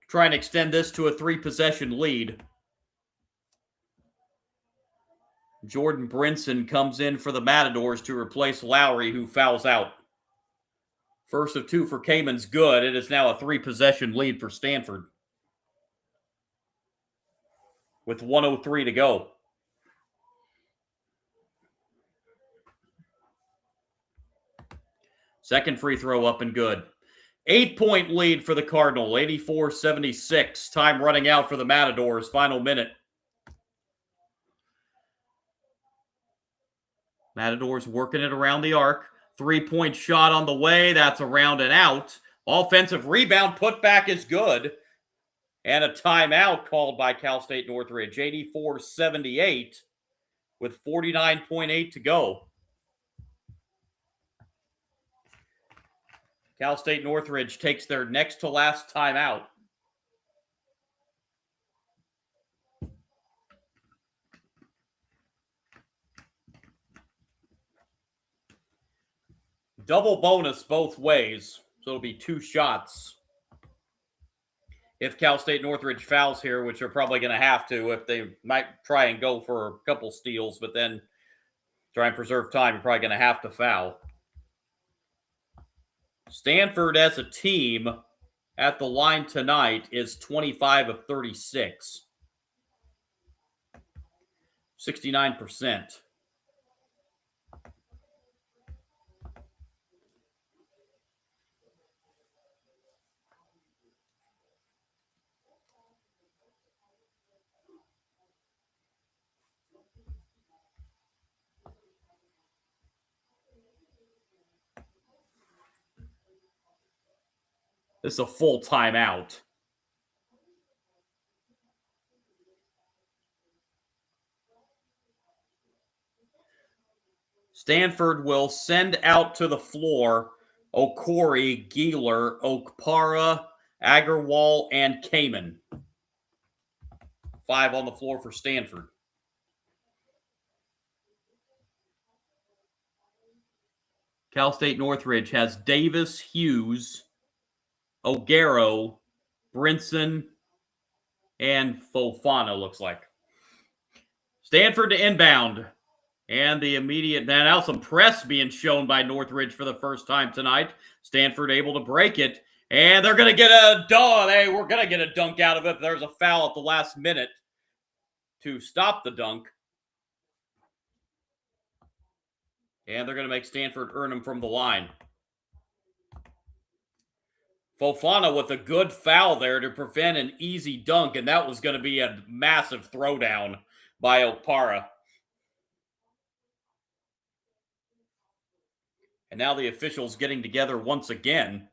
Try and extend this to a 3-possession lead. Jordan Brinson comes in for the Matadors to replace Lowry, who fouls out. First of 2 for Kamen's good. It is now a 3-possession lead for Stanford, with 1:03 to go. Second free throw up and good. 8-point lead for the Cardinal, 84-76. Time running out for the Matadors. Final minute. Matadors working it around the arc. 3-point shot on the way. That's around and out. Offensive rebound putback is good. And a timeout called by Cal State Northridge. 84-78 with 49.8 to go. Cal State Northridge takes their next to last timeout. Double bonus both ways, so it'll be 2 shots. If Cal State Northridge fouls here, which they're probably going to have to, if they might try and go for a couple steals, but then try and preserve time, you're probably going to have to foul. Stanford as a team at the line tonight is 25 of 36. 69%. This is a full timeout. Stanford will send out to the floor Okori, Gieler, Okpara, Agarwal, and Kamen. 5 on the floor for Stanford. Cal State Northridge has Davis, Hughes, O'Garo, Brinson, and Fofana, looks like. Stanford to inbound. And the immediate, now some press being shown by Northridge for the first time tonight. Stanford able to break it. And they're going to get a dunk. Hey, we're going to get a dunk out of it. There's a foul at the last minute to stop the dunk. And they're going to make Stanford earn them from the line. Fofana with a good foul there to prevent an easy dunk. And that was going to be a massive throwdown by Okpara. And now the officials getting together once again.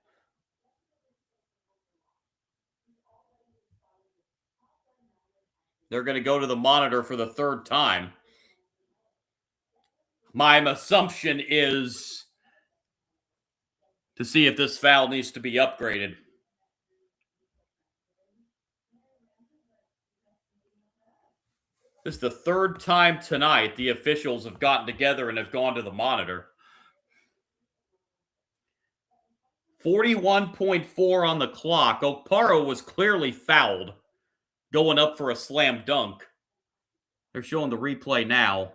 They're going to go to the monitor for the third time. My assumption is to see if this foul needs to be upgraded. This is the third time tonight the officials have gotten together and have gone to the monitor. 41.4 on the clock. Okpara was clearly fouled, going up for a slam dunk. They're showing the replay now.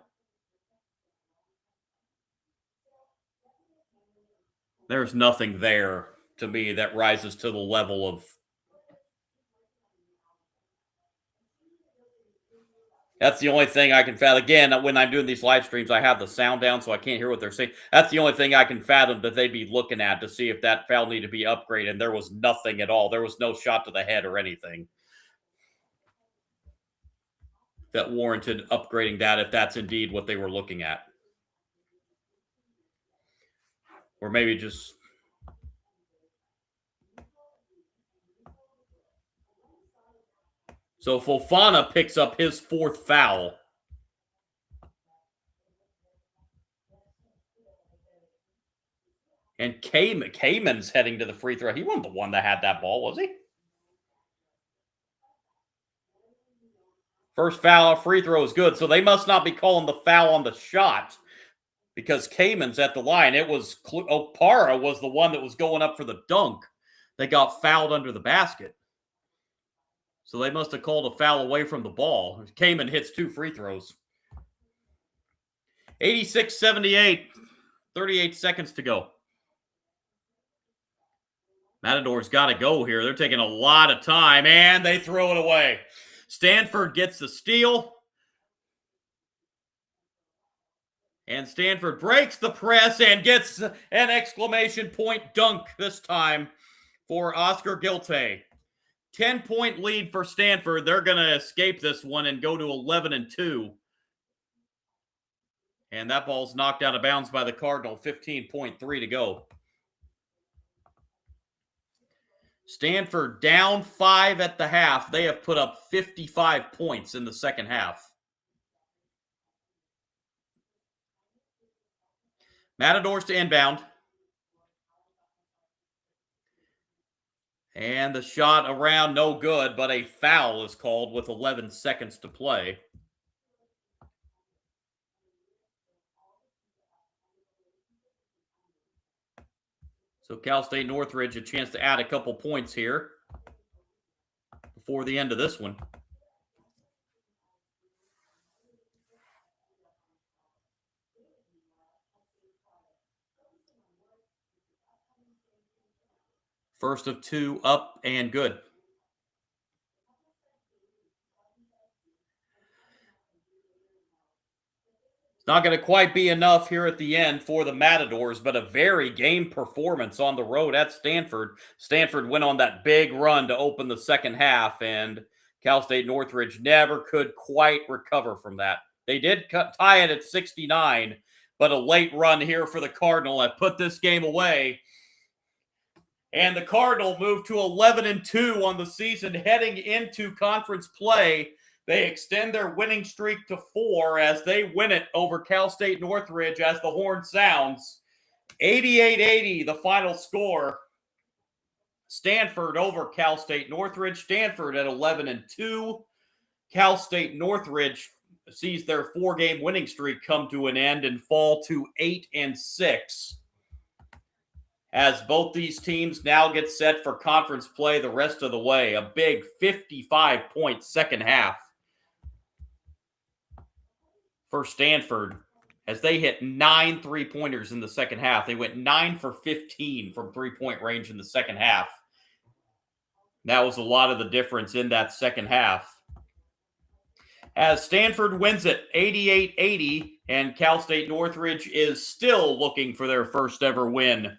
There's nothing there to me that rises to the level of... That's the only thing I can fathom. Again, when I'm doing these live streams, I have the sound down, so I can't hear what they're saying. That's the only thing I can fathom that they'd be looking at to see if that foul needed to be upgraded. And there was nothing at all. There was no shot to the head or anything that warranted upgrading that if that's indeed what they were looking at. Or maybe just... So Fofana picks up his fourth foul. And Kamen's heading to the free throw. He wasn't the one that had that ball, was he? First foul, free throw is good. So they must not be calling the foul on the shot because Kamen's at the line. It was Okpara was the one that was going up for the dunk. They got fouled under the basket. So they must have called a foul away from the ball. Kamen hits 2 free throws. 86-78. 38 seconds to go. Matadors got to go here. They're taking a lot of time, and they throw it away. Stanford gets the steal. And Stanford breaks the press and gets an exclamation point dunk this time for Oscar Gilte. 10-point lead for Stanford. They're going to escape this one and go to 11-2. And that ball's knocked out of bounds by the Cardinal. 15.3 to go. Stanford down 5 at the half. They have put up 55 points in the second half. Matadors to inbound. And the shot around, no good, but a foul is called with 11 seconds to play. So Cal State Northridge a chance to add a couple points here before the end of this one. First of 2 up and good. It's not going to quite be enough here at the end for the Matadors, but a very game performance on the road at Stanford. Stanford went on that big run to open the second half, and Cal State Northridge never could quite recover from that. They did tie it at 69, but a late run here for the Cardinal that put this game away. And the Cardinal moved to 11-2 on the season heading into conference play. They extend their winning streak to 4 as they win it over Cal State Northridge as the horn sounds. 88-80, the final score. Stanford over Cal State Northridge. Stanford at 11-2. Cal State Northridge sees their 4-game winning streak come to an end and fall to 8-6. As both these teams now get set for conference play the rest of the way. A big 55-point second half for Stanford as they hit 9 3-pointers in the second half. They went 9 for 15 from three-point range in the second half. That was a lot of the difference in that second half. As Stanford wins it 88-80, and Cal State Northridge is still looking for their first ever win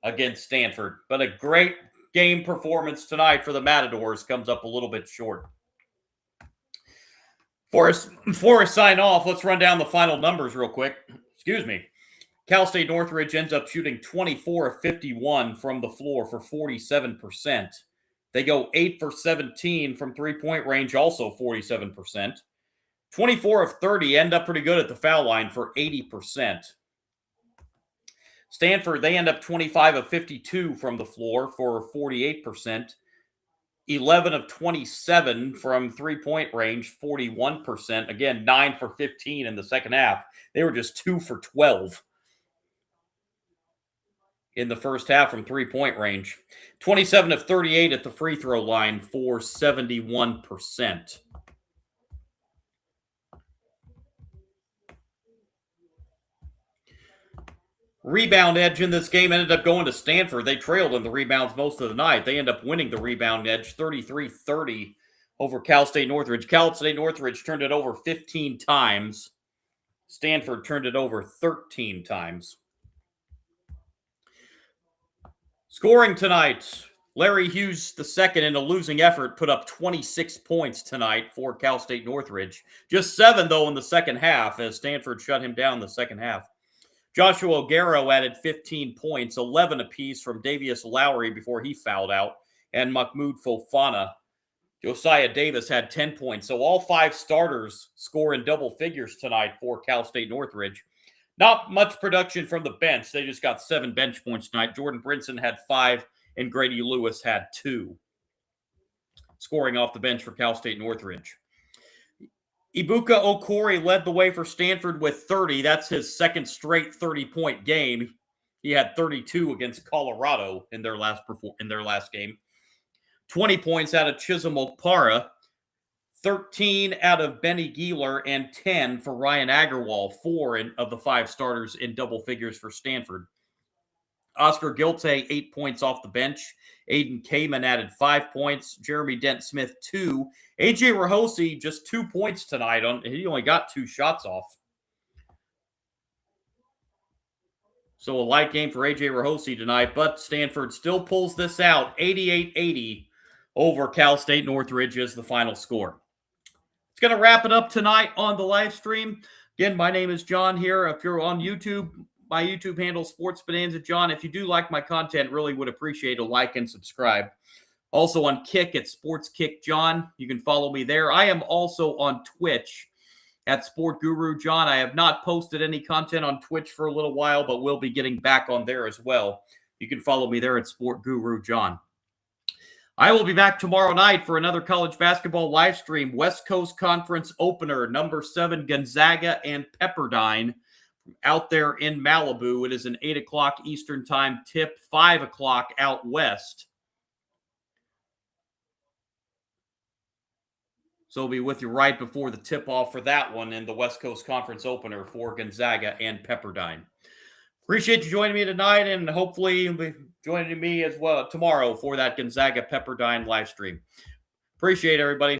against Stanford. But a great game performance tonight for the Matadors comes up a little bit short. Before I sign off, let's run down the final numbers real quick. Excuse me. Cal State Northridge ends up shooting 24 of 51 from the floor for 47%. They go 8 for 17 from three-point range, also 47%. 24 of 30 end up pretty good at the foul line for 80%. Stanford, they end up 25 of 52 from the floor for 48%. 11 of 27 from three-point range, 41%. Again, 9 for 15 in the second half. They were just 2 for 12 in the first half from three-point range. 27 of 38 at the free throw line for 71%. Rebound edge in this game ended up going to Stanford. They trailed in the rebounds most of the night. They end up winning the rebound edge 33-30 over Cal State Northridge. Cal State Northridge turned it over 15 times. Stanford turned it over 13 times. Scoring tonight, Larry Hughes II in a losing effort put up 26 points tonight for Cal State Northridge. Just 7, though, in the second half as Stanford shut him down in the second half. Joshua O'Garo added 15 points, 11 apiece from Davius Lowry before he fouled out, and Mahmoud Fofana. Josiah Davis had 10 points. So all 5 starters score in double figures tonight for Cal State Northridge. Not much production from the bench. They just got 7 bench points tonight. Jordan Brinson had 5, and Grady Lewis had 2. Scoring off the bench for Cal State Northridge. Ibuka Okori led the way for Stanford with 30. That's his second straight 30-point game. He had 32 against Colorado in their last game. 20 points out of Chisholm Okpara, 13 out of Benny Gieler, and 10 for Ryan Agarwal, 4 of the 5 starters in double figures for Stanford. Oscar Gilte, 8 points off the bench. Aiden Kamen added 5 points. Jeremy Dent-Smith, 2. AJ Rahosi, just 2 points tonight. He only got 2 shots off. So a light game for AJ Rahosi tonight, but Stanford still pulls this out. 88-80 over Cal State Northridge is the final score. It's going to wrap it up tonight on the live stream. Again, my name is John here. If you're on YouTube, my YouTube handle, Sports Bonanza John. If you do like my content, really would appreciate a like and subscribe. Also on Kick at Sports Kick John. You can follow me there. I am also on Twitch at Sport Guru John. I have not posted any content on Twitch for a little while, but we'll be getting back on there as well. You can follow me there at Sport Guru John. I will be back tomorrow night for another college basketball live stream. West Coast Conference opener, number 7 Gonzaga and Pepperdine out there in Malibu. It is an 8 o'clock Eastern time tip, 5 o'clock out west. So I'll be with you right before the tip-off for that one in the West Coast Conference opener for Gonzaga and Pepperdine. Appreciate you joining me tonight, and hopefully you'll be joining me as well tomorrow for that Gonzaga Pepperdine live stream. Appreciate everybody.